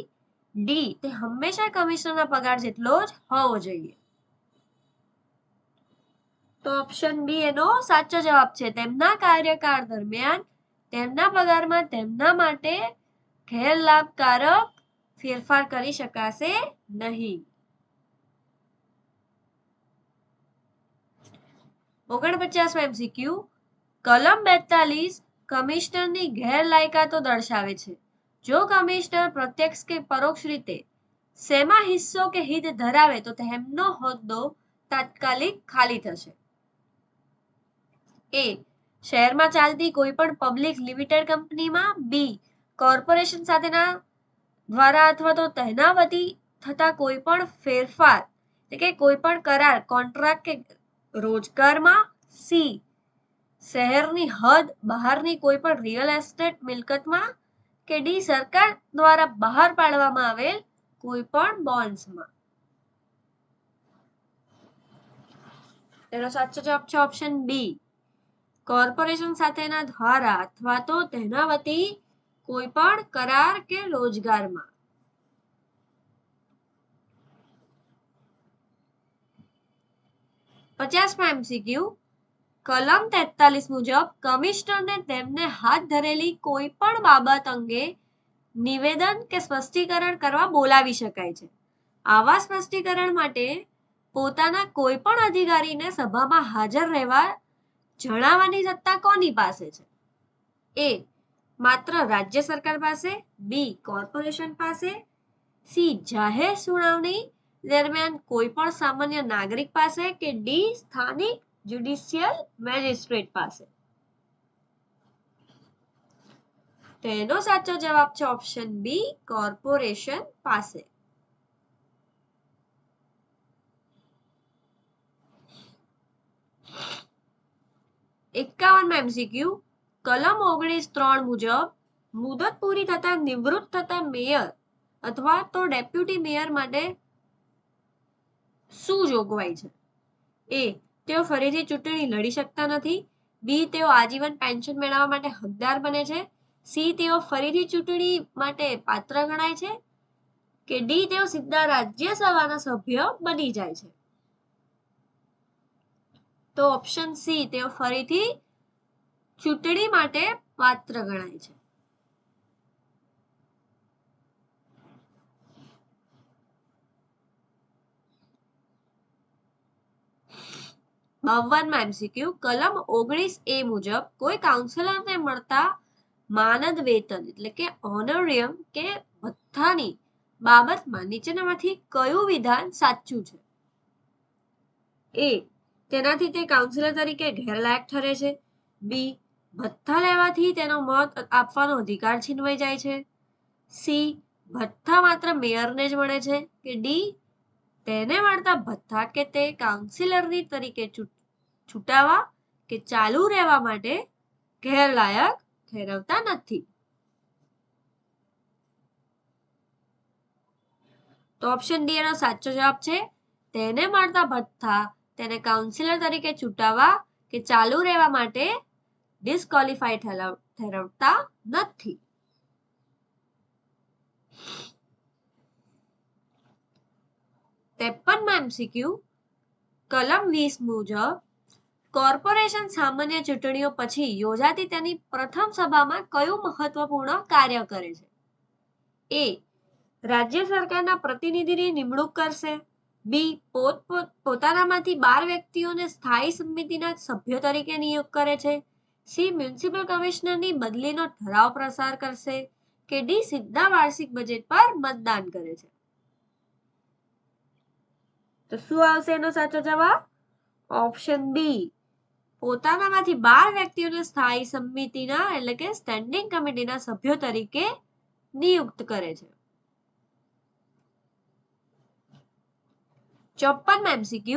ડી તે હંમેશા કમિશનરના પગાર જેટલો જ હોવો જોઈએ. તો ઓપ્શન બી એનો સાચો જવાબ છે. તેમના કાર્યકાળ દરમિયાન તેમના પગારમાં તેમના માટે ગેરલાભકારક ફેરફાર કરી શકાશે નહીં. 49માં MCQ, કલમ 42 કમિશનરની ગેરલાયકાતો દર્શાવે છે. જો કમિશનર પ્રત્યક્ષ કે પરોક્ષ રીતે શેમાં હિસ્સો કે હિત ધરાવે તો તેમનો હોદ્દો તાત્કાલિક ખાલી થશે. એ શહેરમાં ચાલતી કોઈ પણ પબ્લિક લિમિટેડ કંપનીમાં, બી કોર્પોરેશન સાથેના દ્વારા અથવા તો તેના વતી થતા કોઈ પણ ફેરફાર એટલે કે કોઈ પણ કરાર, કોન્ટ્રાક્ટ કે રોજગારમાં, સી શહેરની હદ બહારની કોઈ પણ રિયલ એસ્ટેટ મિલકતમાં કે ડી સરકાર દ્વારા બહાર પાડવામાં આવેલ કોઈ પણ બોન્ડ્સમાં. તેનો સાચો જવાબ છે ઓપ્શન બી, કોર્પોરેશન સાથેના દ્વારા અથવા તો તેના વતી કોઈ પણ કરાર કે રોજગારમાં. 50માં MCQ, કલમ 43 મુજબ કમિશનરને તેમને હાથ ધરેલી કોઈ પણ બાબત અંગે નિવેદન કે સ્પષ્ટીકરણ કરવા બોલાવી શકાય છે. આવા સ્પષ્ટીકરણ માટે પોતાના કોઈ પણ અધિકારીને સભામાં હાજર રહેવા જણાવવાની સત્તા કોની પાસે છે? એ માત્ર રાજ્ય સરકાર પાસે, બી કોર્પોરેશન પાસે, સી જાહેર સુનાવણી દરમિયાન કોઈ પણ સામાન્ય નાગરિક પાસે કે ડી સ્થાનિક જ્યુડિશિયલ મેજિસ્ટ્રેટ પાસે. તો એનો સાચો જવાબ છે ઓપ્શન બી કોર્પોરેશન પાસે. 51 MCQ કલમ 19(3) મુજબ મુદત પૂરી થતા નિવૃત્ત થતા મેયર અથવા તો ડેપ્યુટી મેયર માટે શું જોગવાઈ છે? એ તેઓ ફરીથી ચૂંટણી લડી શકતા નથી, બી તેઓ આજીવન પેન્શન મેળવવા માટે હકદાર બને છે, સી તેઓ ફરીથી ચૂંટણી માટે પાત્ર ગણાય છે કે ડી તેઓ સીધા રાજ્યસભાના સભ્ય બની જાય છે. તો ઓપ્શન સી તેઓ ફરીથી ચૂંટણી માટે પાત્ર ગણાય છે. MCQ કલમ 19(a) મુજબ કોઈ કાઉન્સિલરને મળતા માનદ વેતન એટલે કે ઓનરિયમ કે ભથ્થાની બાબતમાં નીચેનામાંથી કયું વિધાન સાચું છે? એ તેનાથી તે કાઉન્સિલર તરીકે ગેરલાયક ઠરે છે, બી ભથ્થા લેવાથી તેનો મત આપવાનો અધિકાર છીનવાઈ જાય છે, સી ભથ્થા માત્ર મેયરને જ મળે છે કે ડી તેને મળતા ભથ્થા કે તે કાઉન્સિલરની તરીકે છૂટાવા કે ચાલુ રહેવા માટે ગેરલાયક ઠેરવતા નથી. તો ઓપ્શન ડી એનો સાચો જવાબ છે. તેને મળતા ભથ્થા તેને કાઉન્સિલર તરીકે ચૂંટાવા કે ચાલુ રહેવા માટે ડિસ્ક્વોલિફાઈ ઠેરવતા નથી. MCQ કલમ 20 મુજબ કોર્પોરેશન સામાન્ય ચૂંટણીઓ પછી યોજાતી તેની પ્રથમ સભામાં કયું મહત્વપૂર્ણ કાર્ય કરે છે? એ રાજ્ય સરકારના પ્રતિનિધિની નિમણૂક કરશે, બી પોતાનામાંથી 12 વ્યક્તિઓને સ્થાયી સમિતિના સભ્યો તરીકે નિયુક્ત કરે છે, સી મ્યુનિસિપલ કમિશનરની બદલીનો ઠરાવ પ્રસાર કરશે કે ડી સીધા વાર્ષિક બજેટ પર મતદાન કરે છે. તો શું આવશે એનો સાચો જવાબ? ઓપ્શન બી પોતાનામાંથી 12 વ્યક્તિઓને સ્થાયી સમિતિના એટલે કે સ્ટેન્ડિંગ કમિટીના સભ્યો તરીકે નિયુક્ત કરે છે. 54 MCQ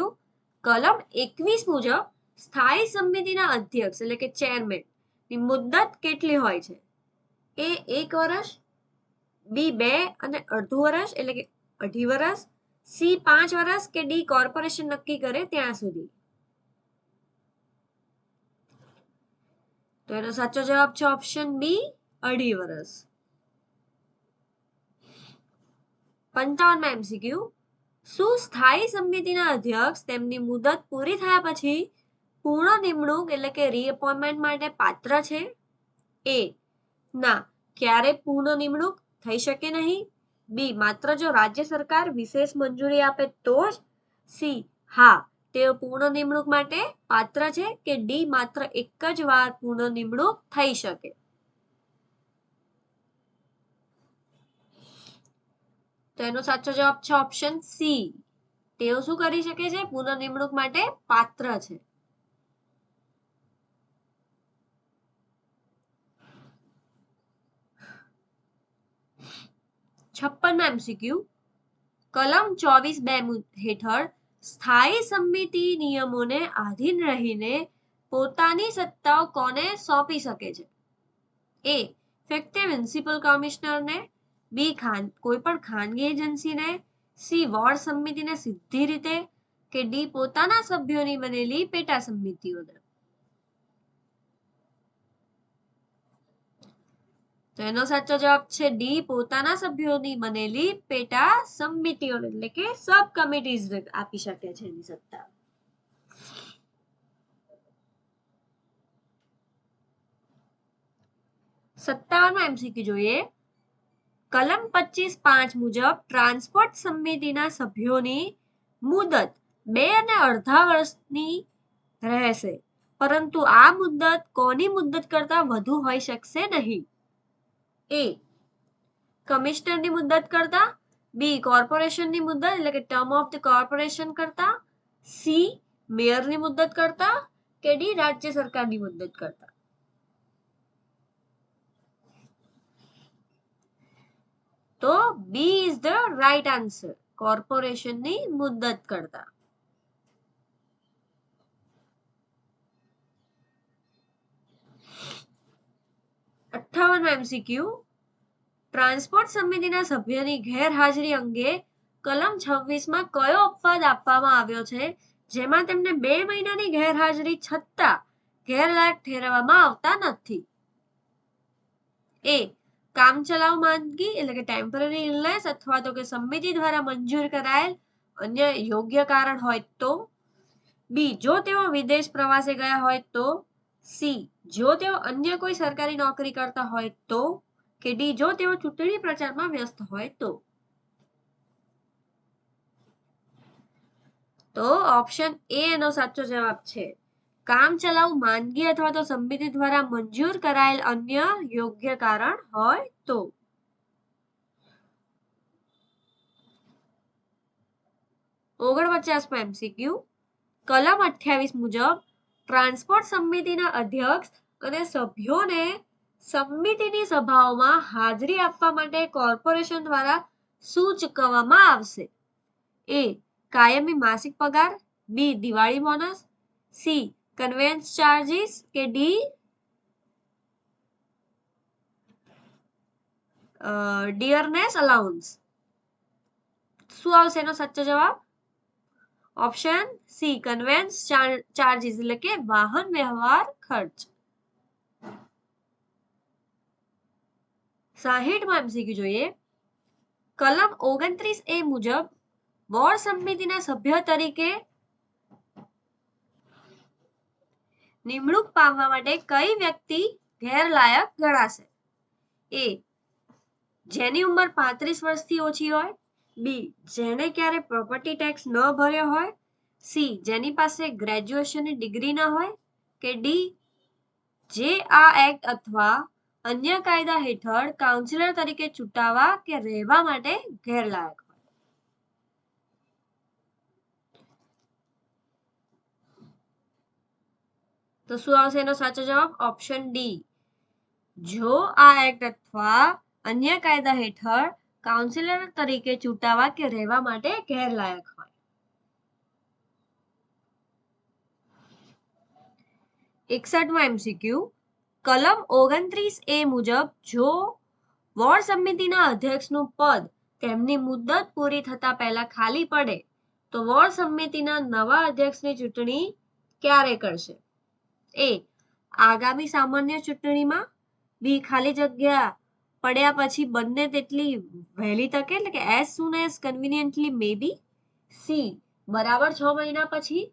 કલમ 21 મુજબ સ્થાયી સમિતિના અધ્યક્ષ એટલે કે ચેરમેન ની મુદ્દત કેટલી હોય છે? એ 1 વર્ષ, બી 2.5 વર્ષ એટલે કે 2.5 વર્ષ, સી 5 વર્ષ કે ડી કોર્પોરેશન નક્કી કરે ત્યાં સુધી. તો એનો સાચો જવાબ છે ઓપ્શન બી 2.5 વર્ષ. 55 MCQ શું સ્થાયી સમિતિના અધ્યક્ષ તેમની મુદત પૂરી થયા પછી પૂર્ણ નિમણૂક એટલે કે રીઅપોઇન્ટમેન્ટ માટે પાત્ર છે? એ ના, ક્યારે પૂર્ણ નિમણૂક થઈ શકે નહીં, બી માત્ર જો રાજ્ય સરકાર વિશેષ મંજૂરી આપે તો જ, સી હા તેઓ પૂર્ણ નિમણૂક માટે પાત્ર છે કે ડી માત્ર એક જ વાર પૂર્ણ નિમણૂક થઈ શકે. તો એનો સાચો જવાબ છે ઓપ્શન સી તેઓ શું કરી શકે છે? પૂર્ણ નિમણૂક માટે પાત્ર છે. 56 MCQ કલમ 24(2) હેઠળ સ્થાયી સમિતિ નિયમોને આધીન રહીને પોતાની સત્તાઓ કોને સોંપી શકે છે? એ ફક્ત મ્યુનિસિપલ કમિશનરને, બી કોઈ પણ ખાનગી એજન્સીને, સી વોર્ડ સમિતિને સીધી રીતે કે ડી પોતાના સભ્યોની બનેલી પેટા સમિતિઓને. તો એનો સાચો જવાબ છે ડી પોતાના સભ્યોની બનેલી પેટા સમિતિઓને એટલે કે સબ કમિટીઝ આપી શકે છે એની સત્તા. 57 MCQ જોઈએ. કલમ 25(5) મુજબ ટ્રાન્સપોર્ટ સમિતિના સભ્યોની મુદત 2.5 વર્ષની રહેશે, પરંતુ આ મુદ્દત કોની મુદ્દત કરતા વધુ હોઈ શકશે નહીં? એ કમિશનરની મુદ્દત કરતા, બી કોર્પોરેશનની મુદ્દત એટલે કે ટર્મ ઓફ ધ કોર્પોરેશન કરતા, સી મેયરની મુદ્દત કરતા કે ડી રાજ્ય સરકારની મુદ્દત કરતા. તો B is the right answer, કોર્પોરેશનની મુદ્દત કરતા. MCQ ટ્રાન્સપોર્ટ સમિતિના સભ્યની ગેરહાજરી અંગે કલમ 26માં કયો અપવાદ આપવામાં આવ્યો છે જેમાં તેમને 2 મહિનાની ગેરહાજરી છતાં ગેરલાયક ઠેરવવામાં આવતા નથી? એ કામચલાઉ માંદગી એટલે કે ટેમ્પરરી ઇલનેસ અથવા તો કે સમિતિ દ્વારા મંજૂર કરાયેલ અન્ય યોગ્ય કારણ હોય તો, બી જો તેઓ વિદેશ પ્રવાસે ગયા હોય તો, સી જો તેઓ અન્ય કોઈ સરકારી નોકરી કરતા હોય તો, કે ડી જો તેઓ ચૂંટણી પ્રચારમાં વ્યસ્ત હોય તો. તો ઓપ્શન એ એનો સાચો જવાબ છે. કામચલાઉ માંદગી અથવા તો સમિતિ દ્વારા મંજૂર કરાયેલ અન્ય યોગ્ય કારણ હોય તો. 49 MCQ કલમ 28 મુજબ ટ્રાન્સપોર્ટ સમિતિના અધ્યક્ષ અને સભ્યોને સમિતિની સભાઓમાં હાજરી આપવા માટે કોર્પોરેશન દ્વારા શું ચૂકવવામાં આવશે? એ કાયમી માસિક પગાર, બી Diwali bonus, C conveyance charges કે ડી ડિયરનેસ અલાઉન્સ. શું આવશે એનો સાચો જવાબ? ઓપ્શન સી કન્વેયન્સ ચાર્જીસ એટલે કે વાહન વ્યવહાર ખર્ચ. 60માં MCQ જોઈએ. કલમ 29A મુજબ વોર્ડ સમિતિના સભ્ય તરીકે નિમણૂક પામવા માટે કઈ વ્યક્તિ ગેરલાયક ગણાશે? એ જેની ઉંમર 35 વર્ષથી ઓછી હોય, બી જેને ક્યારે પ્રોપર્ટી ટેક્સ ન ભર્યો હોય, સી જેની પાસે ગ્રેજ્યુએશનની ડિગ્રી ન હોય, કે ડી જે આ એક્ટ અથવા અન્ય કાયદા હેઠળ કાઉન્સિલર તરીકે ચૂંટાવા કે રહેવા માટે ગેરલાયક હોય. તો શું આવશે એનો સાચો જવાબ? ઓપ્શન ડી જો આ એક્ટ અથવા અન્ય કાયદા હેઠળ કાઉન્સિલર તરીકે ચૂંટાવા કે રહેવા માટે ગેરલાયક હોય. 61માં MCQ કલમ 29A મુજબ જો વોર્ડ સમિતિના અધ્યક્ષનું પદ તેમની મુદ્દત પૂરી થતા પહેલા ખાલી પડે તો વોર્ડ સમિતિના નવા અધ્યક્ષની ચૂંટણી ક્યારે કરશે? એ આગામી સામાન્ય ચૂંટણીમાં, બી ખાલી જગ્યા પડ્યા પછી બંને તેટલી વહેલી તકે એટલે કે એઝ સૂન એઝ કન્વીનિયન્ટલી મે બી, સી બરાબર 6 મહિના પછી,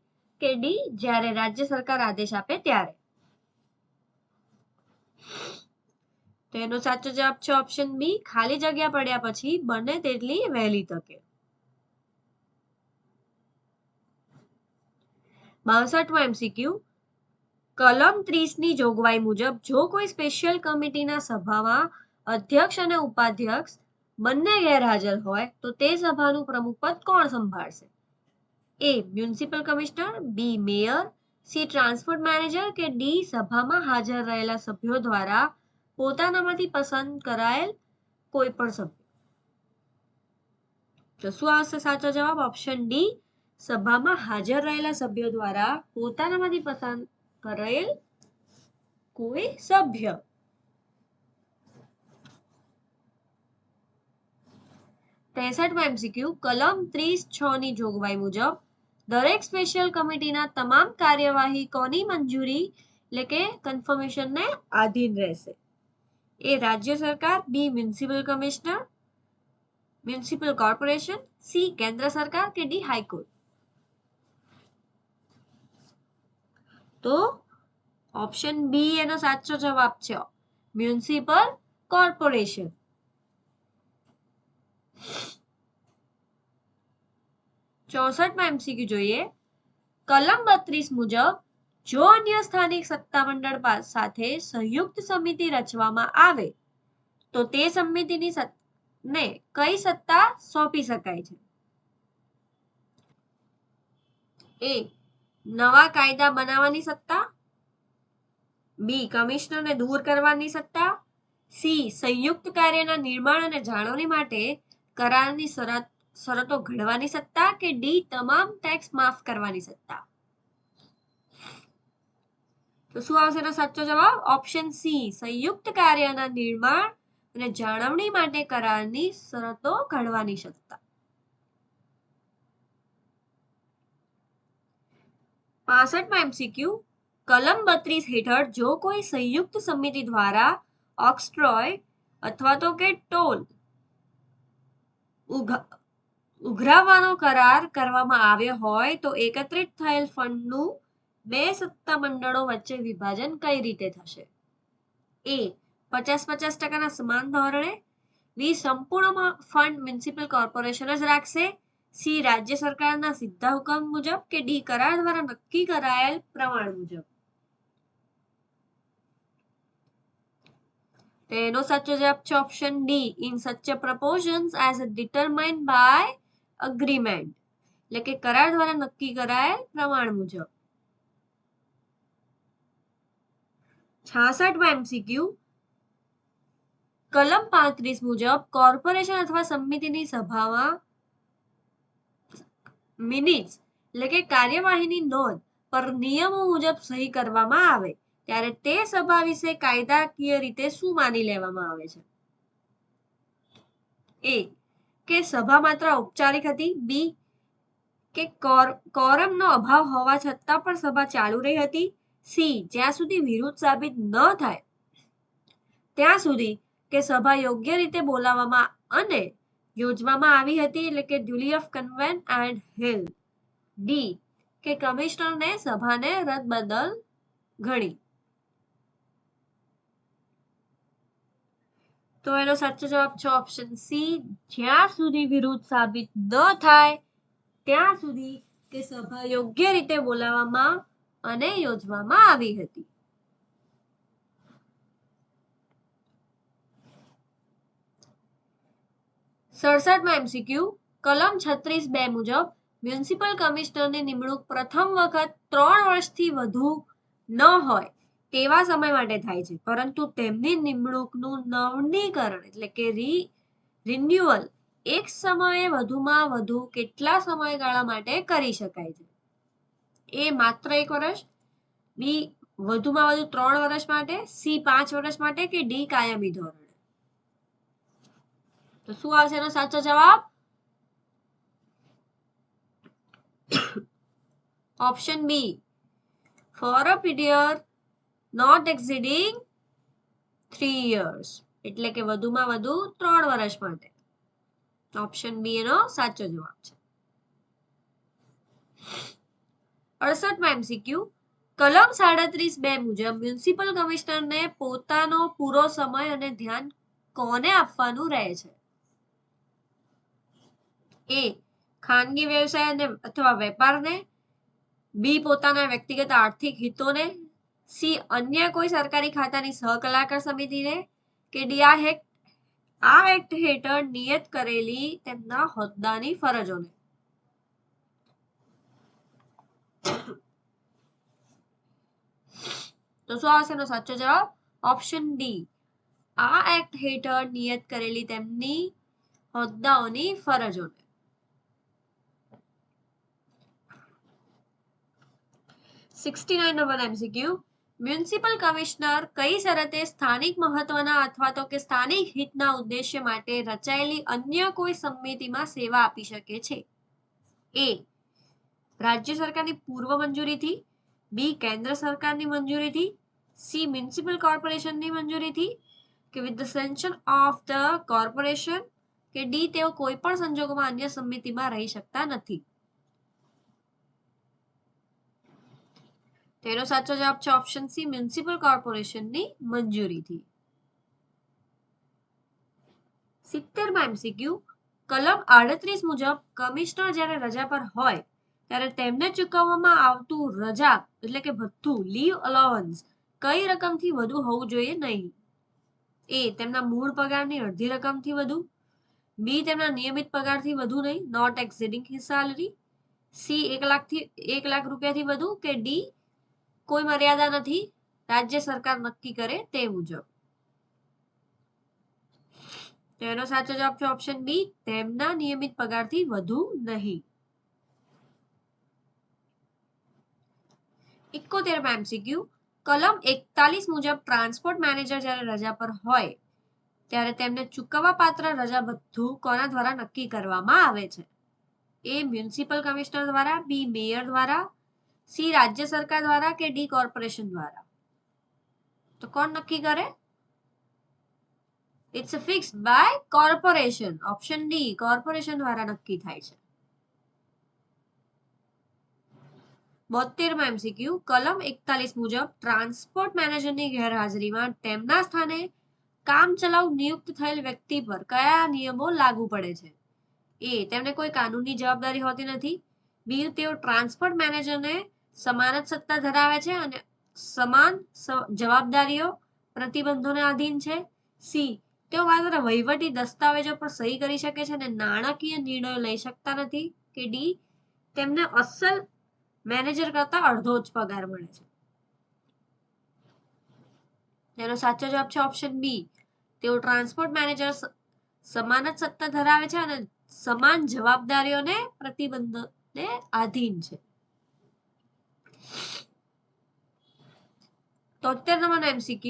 કે ડી જ્યારે રાજ્ય સરકાર આદેશ આપે ત્યારે. તો એનો સાચો જવાબ છે ઓપ્શન બી ખાલી જગ્યા પડ્યા પછી બને તેટલી વહેલી તકે. 62માં MCQ કલમ 30ની જોગવાઈ મુજબ જો કોઈ સ્પેશિયલ કમિટીના સભામાં અધ્યક્ષ અને ઉપાધ્યક્ષ બંને ગેરહાજર હોય તો તે સભાનું પ્રમુખ પદ કોણ સંભાળશે? એ મ્યુનિસિપલ કમિશનર, બી મેયર, સી ટ્રાન્સપોર્ટ મેનેજર કે ડી સભામાં હાજર રહેલા સભ્યો દ્વારા પોતાનામાંથી પસંદ કરાયેલ કોઈ પણ સભ્ય. તો શું આવશે સાચો જવાબ? ઓપ્શન ડી સભામાં હાજર રહેલા સભ્યો દ્વારા પોતાનામાંથી પસંદ કરેલ કોઈ સભ્ય. 63માં MCQ કલમ 30(6) જોગવાઈ મુજબ દરેક સ્પેશિયલ કમિટીના તમામ કાર્યવાહી કોની મંજૂરી એટલે કે કન્ફર્મેશનને આધીન રહેશે? એ રાજ્ય સરકાર, B municipal commissioner, municipal corporation, C કેન્દ્ર સરકાર કે ડી હાઈકોર્ટ. તો ઓપ્શન બી એનો સાચો જવાબ છે, મ્યુનિસિપલ કોર્પોરેશન. 64માં MCQ જોઈએ. કલમ 32 મુજબ જો અન્ય સ્થાનિક સત્તામંડળ સાથે સંયુક્ત સમિતિ રચવામાં આવે તો તે સમિતિની ને કઈ સત્તા સોંપી શકાય છે? એ નવા કાયદા બનાવવાની સત્તા, બી કમિશનરને દૂર કરવાની સત્તા, સી સંયુક્ત કાર્યના નિર્માણ અને જાળવણી માટે કરારની શરતો ઘડવાની સત્તા કે ડી તમામ ટેક્સ માફ કરવાની સત્તા? તો શું આવશે એનો સાચો જવાબ? ઓપ્શન સી સંયુક્ત કાર્યના નિર્માણ અને જાળવણી માટે કરારની શરતો ઘડવાની સત્તા. 65માં એમસીક્યુ કલમ 32 હેઠળ જો કોઈ સંયુક્ત સમિતિ દ્વારા ઓક્સ્ટ્રોય અથવા તો કે ટોલ ઉઘરાવવાનો કરાર કરવામાં આવ્યો હોય તો એકત્રિત થયેલ ફંડનું બે સત્તામંડળો વચ્ચે વિભાજન કઈ રીતે થશે? એ 50-50% સમાન ધોરણે, બી સંપૂર્ણ ફંડ મ્યુનિસિપલ કોર્પોરેશન જ રાખશે, સી રાજ્ય સરકારના સીધા હુકમ મુજબ કે ડી કરાર દ્વારા નક્કી કરાયેલ પ્રમાણ મુજબ? તેનો સાચો જવાબ છે option D in such a proportions as determined by agreement, એટલે કે કરાર દ્વારા નક્કી કરાયેલ પ્રમાણ મુજબ. 66માં એમસીક્યુ કલમ 35 મુજબ કોર્પોરેશન અથવા સમિતિની સભામાં મિનિટ્સ એટલે કે કાર્યવાહીની નોંધ પર નિયમો મુજબ સહી કરવામાં આવે ત્યારે તે સભા વિશે કાયદાકીય રીતે શું માની લેવામાં આવે છે? એ કે સભા માત્ર ઔપચારિક હતી, બી કે કોરમનો અભાવ હોવા છતાં પણ સભા ચાલુ રહી હતી, સી જ્યાં સુધી વિરુદ્ધ સાબિત ન થાય ત્યાં સુધી કે સભા યોગ્ય રીતે બોલાવવામાં અને યોજવામાં આવી હતી એટલે કે duly of convene and held, D કે કમિશનરને સભાને રદબદલ ગણી. તો એનો સાચો જવાબ છે ઓપ્શન સી જ્યાં સુધી વિરુદ્ધ સાબિત ન થાય ત્યાં સુધી કે સભા યોગ્ય રીતે બોલાવવામાં અને યોજવામાં આવી હતી. સડસઠમાં એમસીક્યુ કલમ 36(2) મુજબ મ્યુનિસિપલ કમિશનરની નિમણૂક પ્રથમ વખત 3 વર્ષથી વધુ ન હોય તેવા સમય માટે થાય છે, પરંતુ તેમની નિમણૂકનું નવીનીકરણ એટલે કે રિન્યુઅલ એક સમયે વધુમાં વધુ કેટલા સમયગાળા માટે કરી શકાય છે? એ માત્ર 1 વર્ષ, બી વધુમાં વધુ 3 વર્ષ માટે, સી 5 વર્ષ માટે કે ડી કાયમી ધોરણે? તો શું આવશે એનો સાચો જવાબ? Option B for a period not exceeding 3 years, એટલે કે વધુમાં વધુ 3 વર્ષ માટે. ઓપ્શન બી એનો સાચો જવાબ છે. 68માં એમસીક્યુ કલમ 37(2) મુજબ મ્યુનિસિપલ કમિશનરને પોતાનો પૂરો સમય અને ધ્યાન કોને આપવાનું રહે છે? એ ખાનગી વ્યવસાય અથવા વેપારને, બી પોતાના વ્યક્તિગત આર્થિક હિતોને, સી અન્ય કોઈ સરકારી ખાતાની સહકલાકાર સમિતિને કે ડી આ એક્ટ હેઠળ નિયત કરેલી તેમના હોદ્દાની ફરજોને? તો શું આવશે એનો સાચો જવાબ? ઓપ્શન ડી આ એક્ટ હેઠળ નિયત કરેલી તેમની હોદ્દાઓની ફરજોને. 69 નંબર એમસીક્યુ મ્યુનિસિપલ કમિશનર કઈ શરતે સ્થાનિક મહત્વના અથવા તો કે સ્થાનિક હિતના ઉદ્દેશ્ય માટે રચાયેલી અન્ય કોઈ સમિતિમાં સેવા આપી શકે છે? એ રાજ્ય સરકારની પૂર્વ મંજૂરીથી, બી કેન્દ્ર સરકારની મંજૂરીથી, સી મ્યુનિસિપલ કોર્પોરેશનની મંજૂરીથી કે with the sanction of the corporation કે ડી તેઓ કોઈ પણ સંજોગોમાં અન્ય સમિતિમાં રહી શકતા નથી? તેનો સાચો જવાબ છે ઓપ્શન સી મ્યુનિસિપલ કોર્પોરેશનની મંજૂરીથી. 70માં એમસીક્યુ કલમ 38 મુજબ કમિશનર જ્યારે રજા પર હોય ત્યારે તેમને ચૂકવવામાં આવતું રજા એટલે કે ભથ્થું લીવ અલાવન્સ કઈ રકમથી વધુ હોવું જોઈએ નહીં? એ તેમના મૂળ પગારની અડધી રકમથી વધુ, બી તેમના નિયમિત પગારથી વધુ નહીં, not exceeding his salary, C 1 lakh રૂપિયાથી વધુ, કે ડી કોઈ મર્યાદા નથી, રાજ્ય સરકાર નક્કી કરે તે મુજબ. તેનો સાચો જવાબ છે ઓપ્શન બી, તેમના નિયમિત પગારથી વધુ નહીં. 71 MCQ કલમ 41 મુજબ ટ્રાન્સપોર્ટ મેનેજર જ્યારે રજા પર હોય ત્યારે તેમને ચૂકવવા પાત્ર રજા ભથ્થું કોના દ્વારા નક્કી કરવામાં આવે છે? એ મ્યુનિસિપલ કમિશનર દ્વારા, બી મેયર દ્વારા, સી રાજ્ય સરકાર દ્વારા, કે ડી કોર્પોરેશન દ્વારા? તો કોણ નક્કી કરે? It's fixed by corporation. Option D, corporation દ્વારા નક્કી થાય છે. 72 MCQ કલમ 41 મુજબ ટ્રાન્સપોર્ટ મેનેજરની ગેરહાજરીમાં તેમના સ્થાને કામચલાઉ નિયુક્ત થયેલ વ્યક્તિ પર કયા નિયમો લાગુ પડે છે? એ તેમને કોઈ કાનૂની જવાબદારી હોતી નથી, બી તેઓ ટ્રાન્સપોર્ટ મેનેજરને સમાન જ સત્તા ધરાવે છે અને સમાન જવાબદારીઓ પ્રતિબંધોને આધીન છે, સી તેઓ માત્ર વહીવટી દસ્તાવેજો પર સહી કરી શકે છે અને નાણાકીય નિર્ણયો લઈ શકતા નથી, કે ડી તેમને અસલ મેનેજર કરતા અડધો જ પગાર મળે છે? તેનો સાચો જવાબ છે ઓપ્શન બી, તેઓ ટ્રાન્સપોર્ટ મેનેજર સમાન જ સત્તા ધરાવે છે અને સમાન જવાબદારીઓને પ્રતિબંધોને આધીન છે. 73 MCQ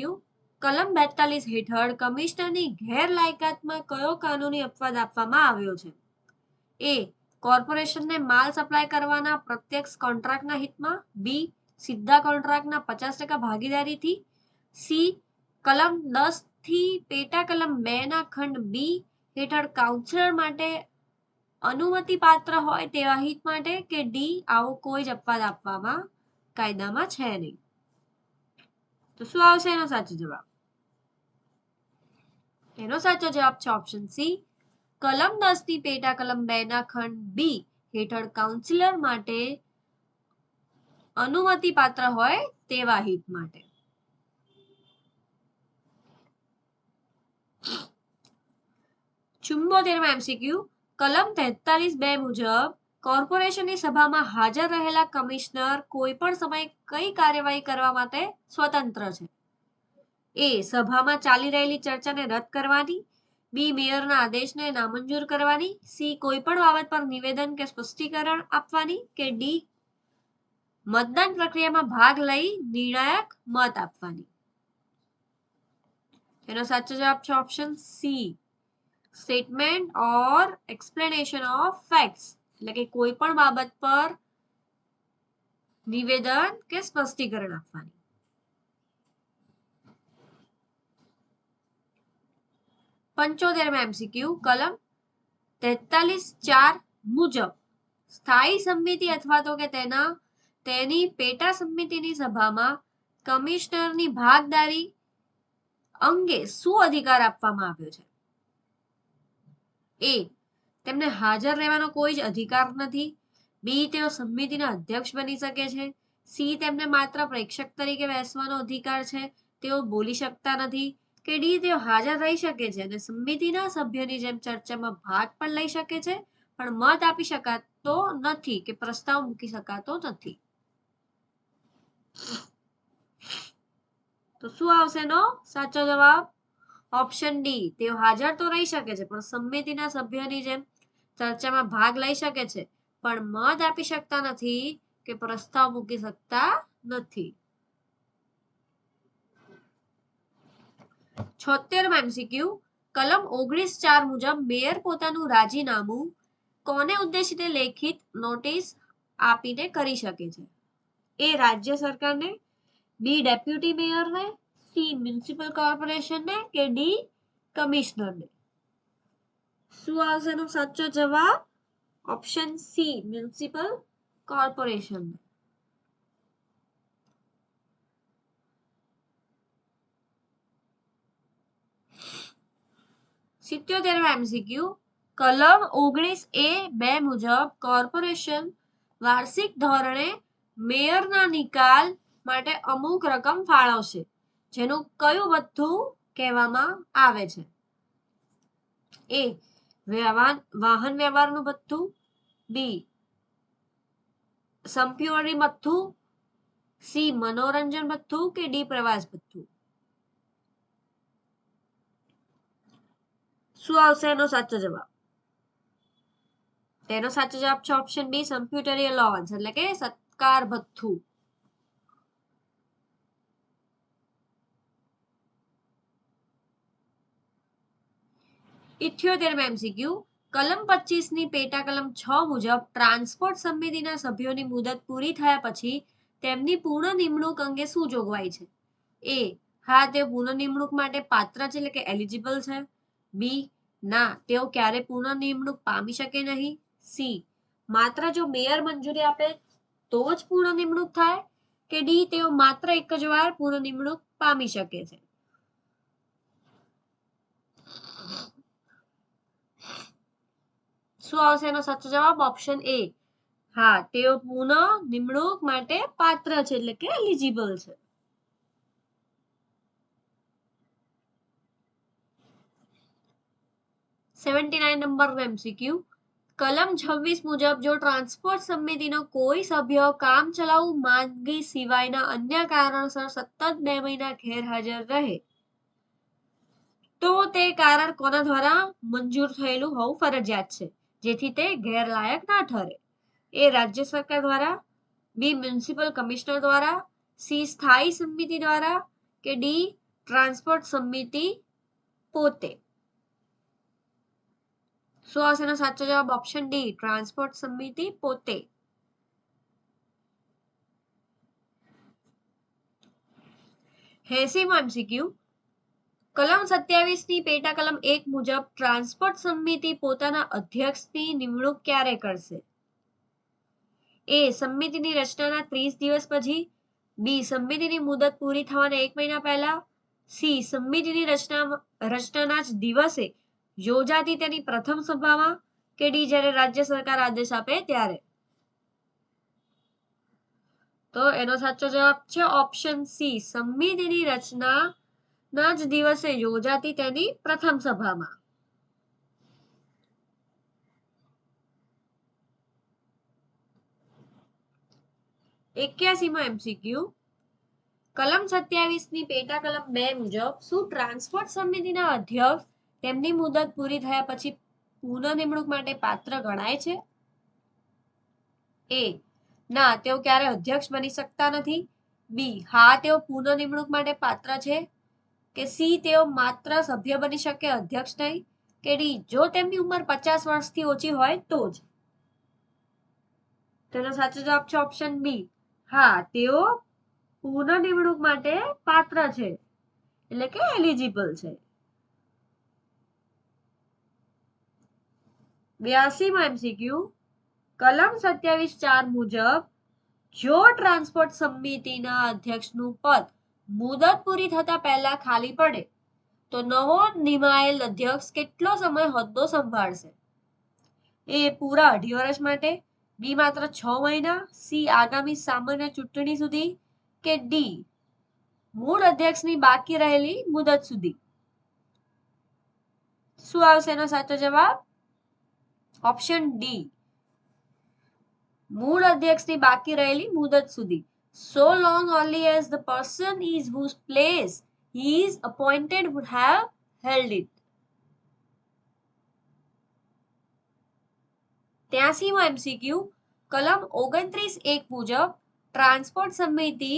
કલમ 42 હેઠળ કમિશનરની ગેરલાયકાતમાં કયો કાનૂની અપવાદ આપવામાં આવ્યો છે? એ કોર્પોરેશનને માલ સપ્લાય કરવાના પ્રત્યક્ષ કોન્ટ્રાક્ટના હિતમાં, બી સીધા કોન્ટ્રાક્ટના 50% ભાગીદારીથી, સી કલમ 10 થી પેટા કલમ 2 ના ખંડ બી હેઠળ કાઉન્સિલર માટે અનુમતિ પાત્ર હોય તેવા હિત માટે, કે ડી આવો કોઈ જ અપવાદ આપવામાં કાયદામાં છે નહીં? તો શું આવશે એનો સાચો જવાબ? એનો સાચો જવાબ છે ઓપ્શન સી, કલમ 10 થી પેટા કલમ 2 ના ખંડ બી હેઠળ કાઉન્સિલર માટે અનુમતિ પાત્ર હોય તેવા હિત માટે. 74 MCQ કલમ 43(2) મુજબ કોર્પોરેશનની સભામાં હાજર રહેલા કમિશનર કોઈ પણ સમયે કઈ કાર્યવાહી કરવા માટે સ્વતંત્ર છે? એ સભામાં ચાલી રહેલી ચર્ચાને રદ કરવાની, બી મેયરના આદેશને નામંજૂર કરવાની, સી કોઈ પણ બાબત પર નિવેદન કે સ્પષ્ટીકરણ આપવાની, કે ડી મતદાન પ્રક્રિયામાં ભાગ લઈ નિર્ણાયક મત આપવાની? એનો સાચો જવાબ છે option C, statement or explanation of facts, એટલે કે કોઈ પણ બાબત પર નિવેદન કે સ્પષ્ટીકરણ આપવાની. 75 MCQ કલમ 43(4) મુજબ સ્થાયી સમિતિ અથવા તો કે તેની પેટા સમિતિની સભામાં કમિશનરની ભાગદારી અંગે શું અધિકાર આપવામાં આવ્યો છે? એ તેમને હાજર રહેવાનો કોઈ જ અધિકાર નથી, બી તેઓ સમિતિના અધ્યક્ષ બની શકે છે, સી તેમને માત્ર પ્રેક્ષક તરીકે બેસવાનો અધિકાર છે, તેઓ બોલી શકતા નથી, કે ડી તેઓ હાજર રહી શકે છે અને સમિતિના સભ્યની જેમ ચર્ચામાં ભાગ પણ લઈ શકે છે પણ મત આપી શકાતો નથી કે પ્રસ્તાવ મૂકી શકાતો નથી? તો શું આવશે એનો સાચો જવાબ? ઓપ્શન ડી, તેઓ હાજર તો રહી શકે છે પણ સમિતિના સભ્યની જેમ ચર્ચામાં ભાગ લઈ શકે છે પણ મત આપી શકતા નથી કે પ્રસ્તાવ મૂકી શકતા નથી. 76 MCQ કલમ 19(4) મુજબ મેયર પોતાનું રાજીનામું કોને ઉદ્દેશીને લેખિત નોટિસ આપીને કરી શકે છે? એ રાજ્ય સરકારને, બી ડેપ્યુટી મેયરને, સી મ્યુનિસિપલ કોર્પોરેશનને, કે ડી કમિશનરને? શું આવશે એનો સાચો જવાબ? Option C, municipal corporation. 77 MCQ કલમ 19(a)(2) મુજબ કોર્પોરેશન વાર્ષિક ધોરણે મેયરના નિકાલ માટે અમુક રકમ ફાળવશે, જેનું કયું ભથ્થું કહેવામાં આવે છે? એ વાહન વ્યવહારનું ભથ્થું, બી સંપીવણી ભથ્થું, સી મનોરંજન ભથ્થું કે ડી પ્રવાસ ભથ્થું? શું આવશે એનો સાચો જવાબ? તેનો સાચો જવાબ છે ઓપ્શન બી સંપ્યુટરી અલાવન્સ એટલે કે સત્કાર ભથ્થું. 78 MCQ કલમ 25 ની પેટા કલમ 6 મુજબ ટ્રાન્સપોર્ટ સમિતિના સભ્યોની મુદત પૂરી થયા પછી તેમની પૂર્ણ નિમણૂક અંગે શું જોગવાઈ છે? એ હા તેઓ પૂર્ણ નિમણૂક માટે પાત્ર છે એટલે કે એલિજિબલ છે. બી ના તેઓ ક્યારે પૂર્ણ નિમણૂક પામી શકે નહીં. સી માત્ર જો મેયર મંજૂરી આપે તો જ પૂર્ણ નિમણૂક થાય કે ડી તેઓ માત્ર એક જ વાર પૂર્ણ નિમણૂક પામી શકે છે? શું આવશે એનો સાચો જવાબ? ઓપ્શન એ હા તેઓ પુનઃ નિમણૂક માટે પાત્ર છે એટલે કે એલિજિબલ છે. 79 નંબર MCQ કલમ 26 મુજબ જો ટ્રાન્સપોર્ટ સમિતિનો કોઈ સભ્ય કામચલાઉ માંદગી સિવાયના અન્ય કારણસર સતત 2 મહિના ગેરહાજર રહે તો તે કારણ કોના દ્વારા મંજૂર થયેલું હોવું ફરજિયાત છે જેથી તે ગેરલાયક ના ઠરે? એ રાજ્ય સરકાર દ્વારા, બી મ્યુનિસિપલ કમિશનર દ્વારા, સી સ્થાયી સમિતિ દ્વારા કે ડી ટ્રાન્સપોર્ટ સમિતિ પોતે? શું આવશે એનો સાચો જવાબ? ઓપ્શન ડી ટ્રાન્સપોર્ટ સમિતિ પોતે. 80 MCQ કલમ 27 ની પેટા કલમ 1 મુજબ ટ્રાન્સપોર્ટ સમિતિ પોતાના અધ્યક્ષની નિમણૂક ક્યારે કરશે? એ સમિતિની રચનાના 30 દિવસ પછી, બી સમિતિની મુદત પૂરી થવાના 1 મહિના પહેલા, સી સમિતિની રચનાના જ દિવસે યોજાતી તેની પ્રથમ સભામાં કે ડી જ્યારે રાજ્ય સરકાર આદેશ આપે ત્યારે? તો એનો સાચો જવાબ છે ઓપ્શન સી સમિતિની રચનાના જ દિવસે યોજાતી તેની પ્રથમ સભામાં. 81 MCQ કલમ 27 ની પેટા કલમ 2 મુજબ શું ટ્રાન્સપોર્ટ સમિતિના અધ્યક્ષ તેમની મુદત પૂરી થયા પછી પુનઃ નિમણૂક માટે પાત્ર ગણાય છે? એ ના તેઓ ક્યારે અધ્યક્ષ બની શકતા નથી. બી હા તેઓ પુનઃ નિમણૂક માટે પાત્ર છે કે સી તેઓ માત્ર સભ્ય બની શકે અધ્યક્ષ નહીં કે ડી જો તેમની ઉંમર 50 વર્ષથી ઓછી હોય તો જ? તેનો સાચો જવાબ છે ઓપ્શન બી હા તેઓ પુનઃ નિમણૂક માટે પાત્ર છે એટલે કે એલિજિબલ છે. 82 MCQ કલમ 27(4) મુજબ જો ટ્રાન્સપોર્ટ સમિતિના અધ્યક્ષનું પદ મુદત પૂરી થતા પહેલા ખાલી પડે તો નવો નિમાયેલ અધ્યક્ષ કેટલો સમય હોદ્દો સંભાળશે? એ પૂરા 2.5 વર્ષ માટે, બી માત્ર 6 મહિના, સી આગામી સામાન્ય ચૂંટણી સુધી કે ડી મૂળ અધ્યક્ષની બાકી રહેલી મુદત સુધી? શું આવશે એનો સાચો જવાબ? ઓપ્શન ડી મૂળ અધ્યક્ષની બાકી રહેલી મુદત સુધી. So long only as the person is whose place he is appointed would have held it. 83 MCQ કલમ 29(1) મુજબ ટ્રાન્સપોર્ટ સમિતિ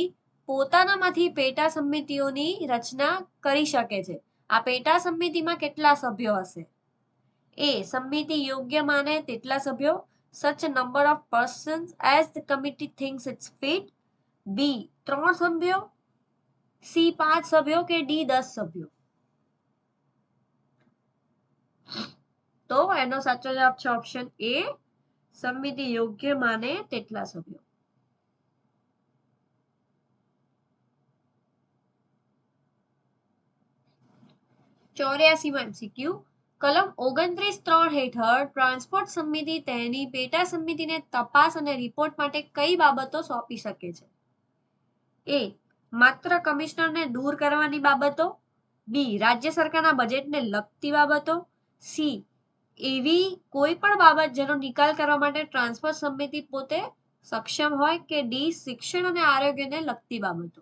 પોતાનામાંથી પેટા સમિતિઓની રચના કરી શકે છે. આ પેટા સમિતિમાં કેટલા સભ્યો હશે? એ સમિતિ યોગ્ય માને તેટલા સભ્યો, such a number of persons as the committee thinks it's fit. બી 3 સભ્યો, સી 5 સભ્યો કે ડી 10 સભ્યો? તો એનો સાચો જવાબ છે ઓપ્શન એ સમિતિ યોગ્ય માને તેટલા સભ્યો. 84 MCQ કલમ 29(3) હેઠળ ટ્રાન્સપોર્ટ સમિતિ તેની પેટા સમિતિને તપાસ અને રિપોર્ટ માટે કઈ બાબતો સોંપી શકે છે? એ માત્ર કમિશનરને દૂર કરવાની બાબતો, બી રાજ્ય સરકારના બજેટને લગતી બાબતો, સી એવી કોઈ પણ બાબત જેનો નિકાલ કરવા માટે ટ્રાન્સપોર્ટ સમિતિ પોતે સક્ષમ હોય, કે ડી શિક્ષણ અને આરોગ્યને લગતી બાબતો.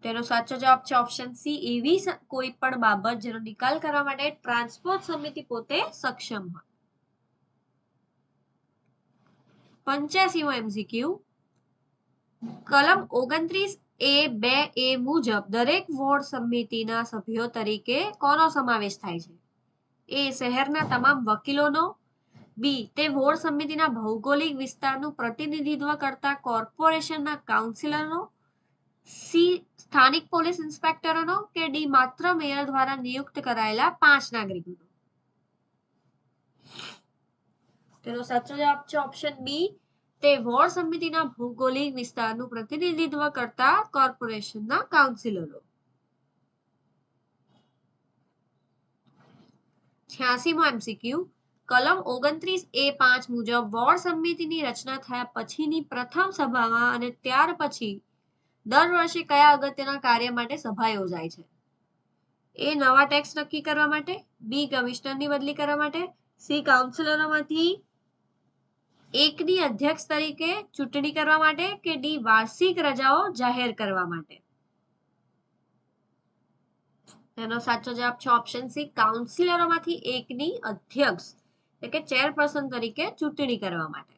તેનો સાચો જવાબ છે ઓપ્શન સી, એવી કોઈ પણ બાબત જેનો નિકાલ કરવા માટે ટ્રાન્સપોર્ટ સમિતિ પોતે સક્ષમ હોય. 85મો MCQ કલમ 29(a)(2)(a) મુજબ દરેક વોર્ડ સમિતિના સભ્યો તરીકે કોનો સમાવેશ થાય છે? એ શહેરના તમામ વકીલોનો, બી તે વોર્ડ સમિતિના ભૌગોલિક વિસ્તારનું પ્રતિનિધિત્વ કરતા કોર્પોરેશનના કાઉન્સિલરનો, સી સ્થાનિક પોલીસ ઇન્સ્પેક્ટરોનો, કે ડી માત્ર મેયર દ્વારા નિયુક્ત કરાયેલા 5 નાગરિકોનો. તેનો સાચો જવાબ છે ઓપ્શન બી, તે વોર્ડ સમિતિના ભૌગોલિક વિસ્તારનું પ્રતિનિધિત્વ કરતા કોર્પોરેશનના કાઉન્સિલરો. 86મો MCQ કલમ 29(a)(5) મુજબ વોર્ડ સમિતિની રચના થયા પછીની પ્રથમ સભામાં અને ત્યાર પછી દર વર્ષે કયા અગત્યના કાર્ય માટે સભા યોજાય છે? એ નવા ટેક્સ નક્કી કરવા માટે, બી કમિશનરની બદલી કરવા માટે, સી કાઉન્સિલરોમાંથી એકની અધ્યક્ષ તરીકે ચૂંટણી કરવા માટે, કે ડી વાર્ષિક રજાઓ જાહેર કરવા માટે. તેનો સાચો જવાબ છે ઓપ્શન સી, કાઉન્સિલરોમાંથી એકની અધ્યક્ષ એટલે કે ચેરપર્સન તરીકે ચૂંટણી કરવા માટે.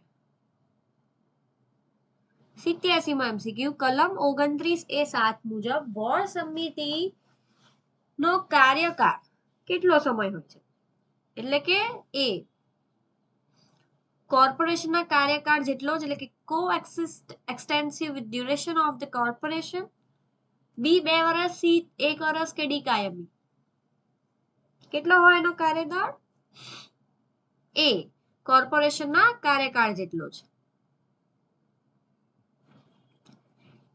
87મો MCQ કલમ 29(a)(7) મુજબ વોર્ડ સમિતિનો કાર્યકાળ કેટલો સમય હોય છે? એટલે કે એ કોર્પોરેશનના કાર્યકાળ જેટલો જ, એટલે કે co-extensive with duration of the corporation, બી 2 વર્ષ, સી 1 વર્ષ, કે ડી કાયમી. કેટલો હોય એનો કાર્યકાળ? એ કોર્પોરેશનના કાર્યકાળ જેટલો છે.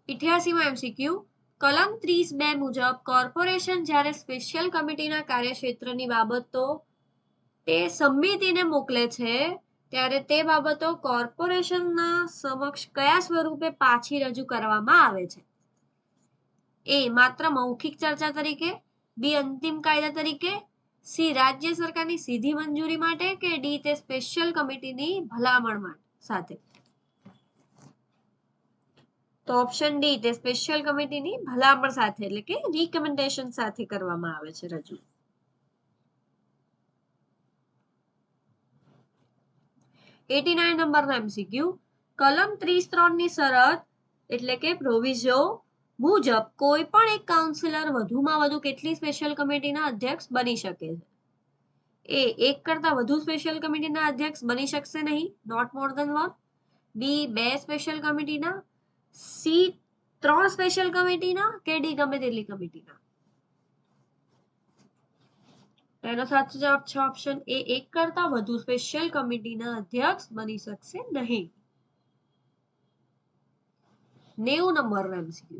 88મો MCQ કલમ 30(2) મુજબ કોર્પોરેશન જ્યારે સ્પેશિયલ કમિટીના કાર્યક્ષેત્રની બાબતો તે સમિતિને મોકલે છે ત્યારે તે બાબતો કોર્પોરેશનના સમક્ષ કયા સ્વરૂપે પાછી રજૂ કરવામાં આવે છે? એ માત્ર મૌખિક ચર્ચા તરીકે, બી અંતિમ કાયદા તરીકે, સી રાજ્ય સરકારની સીધી મંજૂરી માટે, કે ડી તે સ્પેશિયલ કમિટીની ભલામણ સાથે. તો ઓપ્શન ડી તે સ્પેશિયલ કમિટીની ભલામણ સાથે એટલે કે રિકમેન્ડેશન સાથે કરવામાં આવે છે રજૂ. 89 નંબરનો MCQ કલમ 33 ની શરત એટલે કે પ્રોવિઝો મુજબ કોઈ પણ એક કાઉન્સિલર વધુમાં વધુ કેટલી સ્પેશિયલ કમિટીના અધ્યક્ષ બની શકે છે? એ એક કરતા વધુ સ્પેશિયલ કમિટીના અધ્યક્ષ બની શકશે નહીં, not more than 1, B 2 special કમિટીના, સી 3 સ્પેશિયલ કમિટીના, કે ડી ગમે તેટલી કમિટીના. તેનો સાચો જવાબ છે ઓપ્શન એ, એક કરતા વધુ સ્પેશિયલ કમિટીના અધ્યક્ષ બની શકશે નહીં. 90 નંબરનો MCQ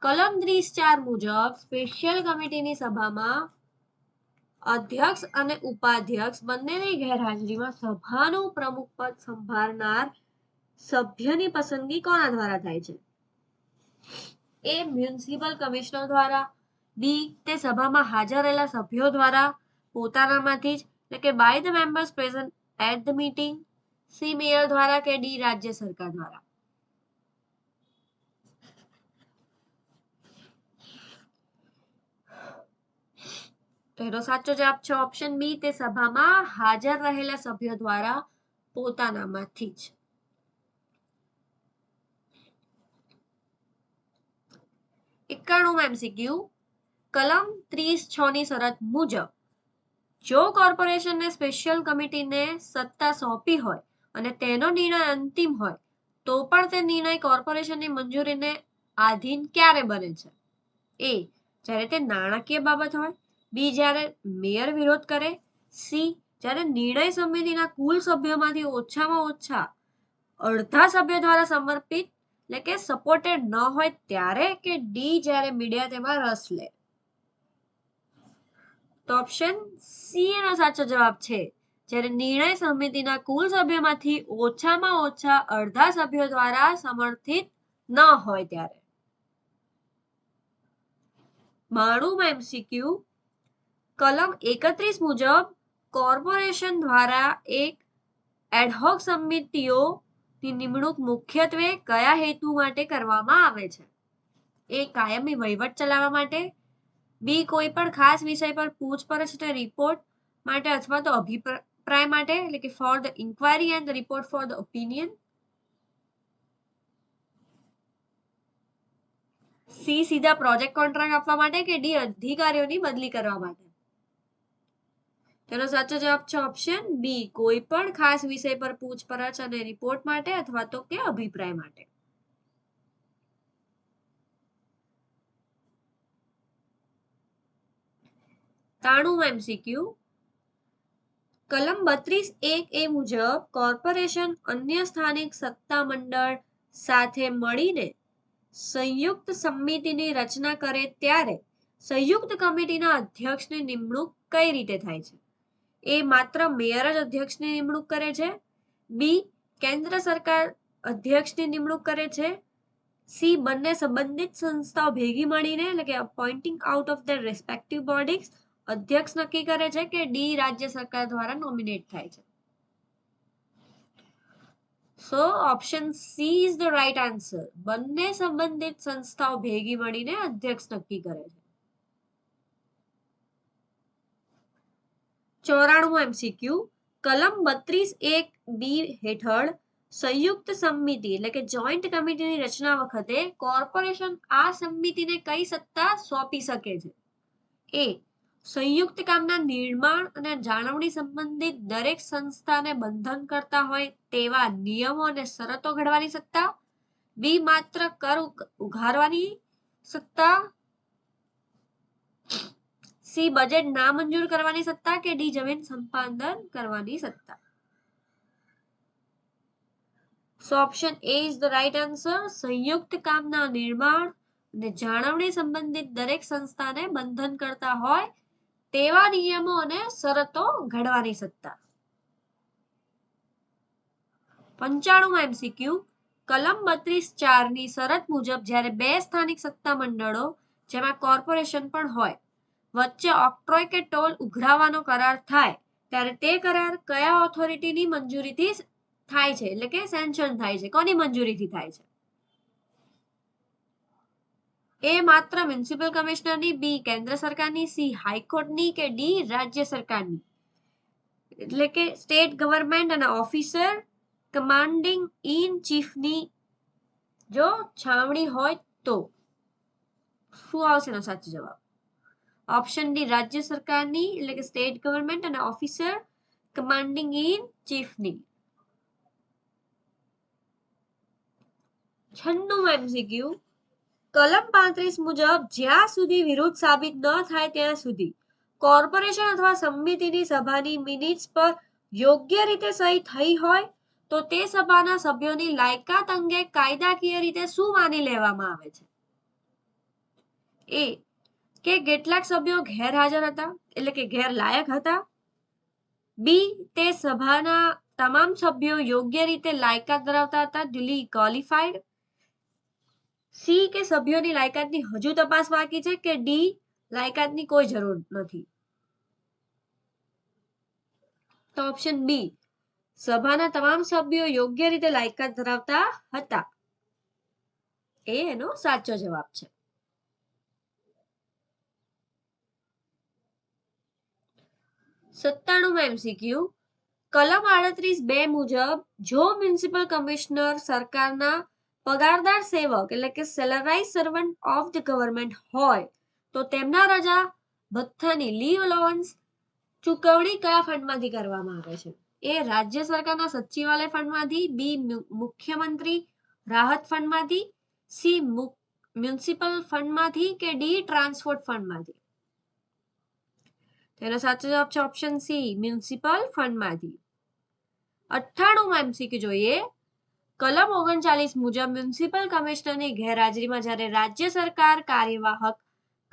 કલમ 34 મુજબ સ્પેશિયલ કમિટીની સભામાં અધ્યક્ષ અને ઉપાધ્યક્ષ બંનેની ગેરહાજરીમાં સભાનું પ્રમુખ પદ સંભાળનાર સભ્યની પસંદગી કોના દ્વારા થાય છે? એ મ્યુનિસિપલ કમિશનર દ્વારા, બી તે સભામાં હાજર રહેલા સભ્યો દ્વારા પોતાનામાંથી જ એટલે કે by the members present at the meeting, C mayor દ્વારા, કે ડી રાજ્ય સરકાર દ્વારા. તેનો સાચો જવાબ છે ઓપ્શન બી, તે સભામાં હાજર રહેલા સભ્યો દ્વારા પોતાનામાંથી જ. 91મો MCQ કલમ 36 ની શરત મુજબ જો કોર્પોરેશનને સ્પેશિયલ કમિટીને સત્તા સોંપી હોય અને તેનો નિર્ણય અંતિમ હોય તો પણ તે નિર્ણય કોર્પોરેશનની મંજૂરીને આધીન ક્યારે બને છે? એ જ્યારે તે નાણાકીય બાબત હોય, બી જ્યારે મેયર વિરોધ કરે, સી જ્યારે નિર્ણય સમિતિના કુલ સભ્યોમાંથી ઓછામાં ઓછા અડધા સભ્યો દ્વારા સમર્પિત એટલે કે સપોર્ટેડ ન હોય ત્યારે, કે ડી જ્યારે મીડિયા તેમાં રસ લે. તો ઓપ્શન સી એનો સાચો જવાબ છે. જ્યારે નિર્ણય સમિતિના કુલ સભ્યોમાંથી ઓછામાં ઓછા અડધા સભ્યો દ્વારા સમર્થિત ન હોય ત્યારે. 92 MCQ કલમ 31 મુજબ કોર્પોરેશન દ્વારા એક એડહોક સમિતિઓની નિમણૂક મુખ્યત્વે કયા હેતુ માટે કરવામાં આવે છે? એ કાયમી વહીવટ ચલાવવા માટે, બી કોઈ પણ ખાસ વિષય પર પૂછપરછ અને રિપોર્ટ માટે અથવા તો અભિપ્રાય માટે, એટલે કે for the inquiry and the report for the opinion, C સીધા પ્રોજેક્ટ કોન્ટ્રાક્ટ આપવા માટે કે ડી અધિકારીઓની બદલી કરવા માટે. તેનો સાચો જવાબ છે ઓપ્શન બી કોઈ પણ ખાસ વિષય પર પૂછપરછ અને રિપોર્ટ માટે અથવા તો કે અભિપ્રાય માટે. MCQ કલમ 32(1) મુજબ કોર્પોરેશન અન્ય સ્થાનિક સત્તા મંડળ સાથે મળીને સંયુક્ત સમિતિની રચના કરે ત્યારે સંયુક્ત કમિટીના અધ્યક્ષની નિમણૂક કઈ રીતે થાય છે? એ માત્ર મેયર જ અધ્યક્ષની નિમણૂક કરે છે, બી કેન્દ્ર સરકાર અધ્યક્ષની નિમણૂક કરે છે, સી બંને સંબંધિત સંસ્થાઓ ભેગી મળીને એટલે કે અપોઇન્ટિંગ આઉટ ઓફ ધ રેસ્પેક્ટિવ બોડીઝ અધ્યક્ષ નક્કી કરે છે, કે ડી રાજ્ય સરકાર દ્વારા નોમિનેટ થાય છે. So option C is the right answer. બંને સંબંધિત સંસ્થાઓ ભેગી મળીને અધ્યક્ષ નક્કી કરે છે. 94 MCQ કલમ 32(1) બી હેઠળ સંયુક્ત સમિતિ એટલે કે જોઈન્ટ કમિટીની રચના વખતે કોર્પોરેશન આ સમિતિને કઈ સત્તા સોંપી શકે છે? એ સંયુક્ત કામના નિર્માણ અને જાળવણી સંબંધિત દરેક સંસ્થાને બંધન કરતા હોય તેવા નિયમો અને શરતો ઘડવાની સત્તા, બી માત્ર કર ઉઘારવાની સત્તા, સી બજેટ નામંજૂર કરવાની સત્તા કે ડી જમીન સંપાદન કરવાની સત્તા. So option A is the right answer. સંયુક્ત કામના નિર્માણ અને જાળવણી સંબંધિત દરેક સંસ્થાને બંધન કરતા હોય તેવા નિયમો અને શરતો ઘડવાની સત્તા. 95 MCQ કલમ 32(4) ની શરત મુજબ જ્યારે બે સ્થાનિક સત્તા મંડળો જેમાં કોર્પોરેશન પણ હોય વચ્ચે ઓક્ટ્રોય કે ટોલ ઉઘરાવવાનો કરાર થાય ત્યારે તે કરાર કયા ઓથોરિટીની મંજૂરીથી થાય છે, એટલે કે સેન્શન થાય છે, કોની મંજૂરીથી થાય છે? એ માત્ર મ્યુનિસિપલ કમિશનરની, બી કેન્દ્ર સરકારની, સી હાઈકોર્ટની કે ડી રાજ્ય સરકારની, એટલે કે સ્ટેટ ગવર્મેન્ટ અને ઓફિસર કમાન્ડિંગ ઇન ચીફની જો છાવણી હોય તો. શું આવશે એનો સાચો જવાબ? ઓપ્શન ડી રાજ્ય સરકારની એટલે કે સ્ટેટ ગવર્મેન્ટ અને ઓફિસર કમાન્ડિંગ ઇન ચીફની. 96 MCQ કલમ 35 મુજબ જ્યાં સુધી વિરોધ સાબિત ન થાય ત્યાં સુધી કોર્પોરેશન અથવા સમિતિની સભાની મિનિટ્સ પર યોગ્ય રીતે સહી થઈ હોય તો તે સભાના સભ્યોની લાયકાત અંગે કાયદાકીય રીતે શું માની લેવામાં આવે છે? એ કે કેટલાક સભ્યો ગેરહાજર હતા એટલે કે ગેરલાયક હતા, બી તે સભાના તમામ સભ્યો યોગ્ય રીતે લાયકાત ધરાવતા હતા, ડ્યુલી ક્વોલિફાઈડ, સી કે સભ્યોની લાયકાતની હજુ તપાસ બાકી છે કે ડી લાયકાતની કોઈ જરૂર નથી. તો ઓપ્શન બી સભાના તમામ સભ્યો યોગ્ય રીતે લાયકાત ધરાવતા હતા એ એનો સાચો જવાબ છે. 97 MCQ કલમ 38(2) મુજબ જો મ્યુનિસિપલ કમિશનર સરકારના પગારદાર સેવક એટલે કે સેલરાઇઝ સર્વન્ટ ઓફ ધ ગવર્નમેન્ટ હોય તો તેમના રજા ભથ્થાની લીવ અલાઉન્સ ચૂકવણી કયા ફંડમાંથી કરવામાં આવે છે? એ રાજ્ય સરકારના સચિવાલય ફંડમાંથી, બી મુખ્યમંત્રી રાહત ફંડમાંથી, સી મ્યુનિસિપલ ફંડમાંથી કે ડી ટ્રાન્સપોર્ટ ફંડમાંથી. તેનો સાચો જવાબ છે ઓપ્શન સી મ્યુનિસિપલ ફંડમાંથી. 98 MCQ જોઈએ કલમ 39 મુજબ મ્યુનિસિપલ કમિશનરની ગેરહાજરીમાં જ્યારે રાજ્ય સરકાર કાર્યવાહક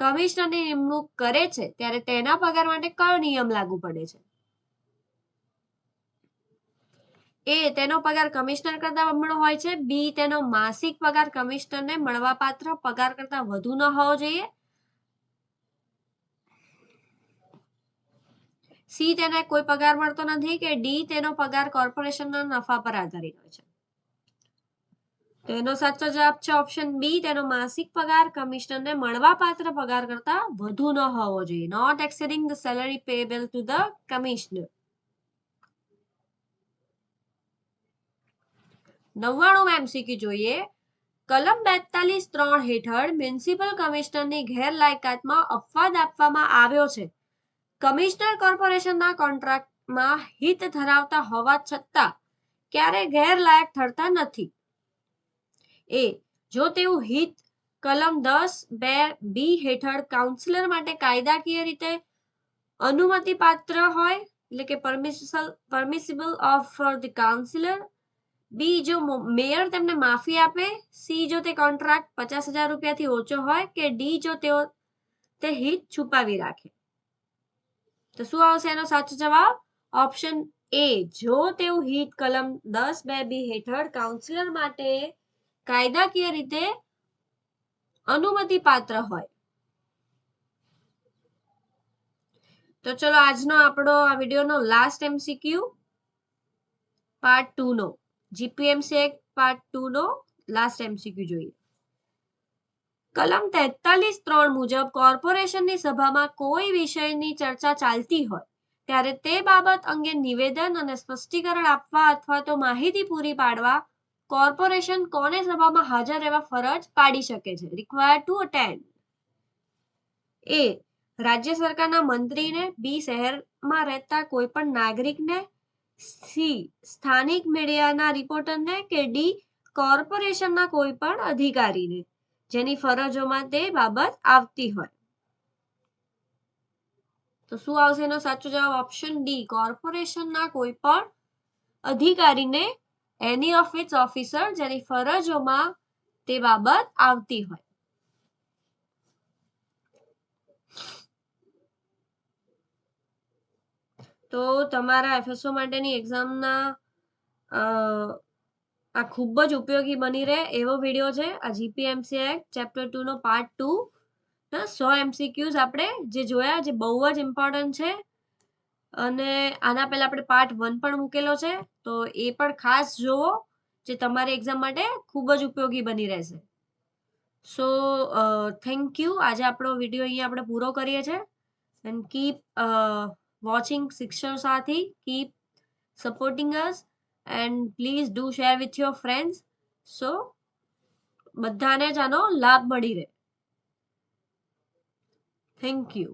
કમિશનરની નિમણૂક કરે છે ત્યારે તેના પગાર માટે કયો નિયમ લાગુ પડે છે? એ તેનો પગાર કમિશનર કરતા બમણો હોય છે. બી તેનો માસિક પગાર કમિશનરને મળવાપાત્ર પગાર કરતા વધુ ન હોવો જોઈએ. સી તેને કોઈ પગાર મળતો નથી કે ડી તેનો પગાર કોર્પોરેશનના નફા પર આધારિત હોય છે. તો એનો સાચો જવાબ છે ઓપ્શન બી, તેનો માસિક પગાર કમિશનરને મળવાપાત્ર પગાર કરતા વધુ ન હોવો જોઈએ. Not exceeding the salary payable to the commissioner. 99 MCQ જોઈએ. કલમ 42(3) હેઠળ મ્યુનિસિપલ કમિશનરની ગેરલાયકાતમાં અપવાદ આપવામાં આવ્યો છે. કમિશનર કોર્પોરેશનના કોન્ટ્રાક્ટમાં હિત ધરાવતા હોવા છતાં ક્યારે ગેરલાયક ઠરતા નથી. એ જો તેવું હિત કલમ 10(2) હેઠળ કાઉન્સિલર માટે કાયદાકીય રીતે અનુમતિપાત્ર હોય, એટલે કે પરમિસિબલ ઓફ ધ કાઉન્સિલર. બી જો મેયર તેમને માફી આપે. સી જો તે કોન્ટ્રાક્ટ 50,000 રૂપિયાથી ઓછો હોય કે ડી જો તેઓ તે હિત છુપાવી રાખે. તો શું આવશે એનો સાચો જવાબ? ઓપ્શન એ, જો તેવું હિત કલમ 10(2) હેઠળ કાઉન્સિલર માટે કાયદાકીય રીતે અનુમતિપાત્ર હોય. તો ચલો આજનો આપણો આ વિડીયોનો લાસ્ટ MCQ પાર્ટ 2 નો, જીપીએમસી એક્ટ પાર્ટ 2 નો લાસ્ટ MCQ જોઈએ. કલમ 43(3) મુજબ કોર્પોરેશનની સભામાં કોઈ વિષયની ચર્ચા ચાલતી હોય ત્યારે તે બાબત અંગે નિવેદન અને સ્પષ્ટીકરણ આપવા અથવા તો માહિતી પૂરી પાડવા કોર્પોરેશન કોને સભામાં હાજર રહેવા ફરજ પાડી શકે છે? Required to attend. એ રાજ્ય સરકારના મંત્રીને. બી શહેરમાં રહેતા કોઈ પણ નાગરિકને. સી સ્થાનિક મીડિયાના રિપોર્ટરને કે ડી કોર્પોરેશનના કોઈ પણ અધિકારીને જેની ફરજોમાં તે બાબત આવતી હોય. તો શું આવશે એનો સાચો જવાબ? ઓપ્શન ડી, કોર્પોરેશનના કોઈ પણ અધિકારીને, એની ઓફ ઇટ્સ ઓફિસર જેની ફરજોમાં તે બાબત આવતી હોય. તો તમારા FSO માટેની એક્ઝામના આ ખૂબ જ ઉપયોગી બની રહે એવો વિડીયો છે આ જીપીએમસી એક્ટ ચેપ્ટર 2 નો પાર્ટ 2. 100 MCQs આપણે જે જોયા, જે બહુ જ ઇમ્પોર્ટન્ટ છે. અને આના પહેલા આપણે પાર્ટ 1 પણ મૂકેલો છે, તો એ પણ ખાસ જોવો, જે તમારી એક્ઝામ માટે ખૂબ જ ઉપયોગી બની રહેશે. So thank you. આજે આપણો વિડીયો અહીંયા આપણે પૂરો કરીએ છીએ. And keep watching Shikshan Sathi, keep supporting us, and please do share with your friends. So બધાને જ આનો લાભ મળી રહે. Thank you.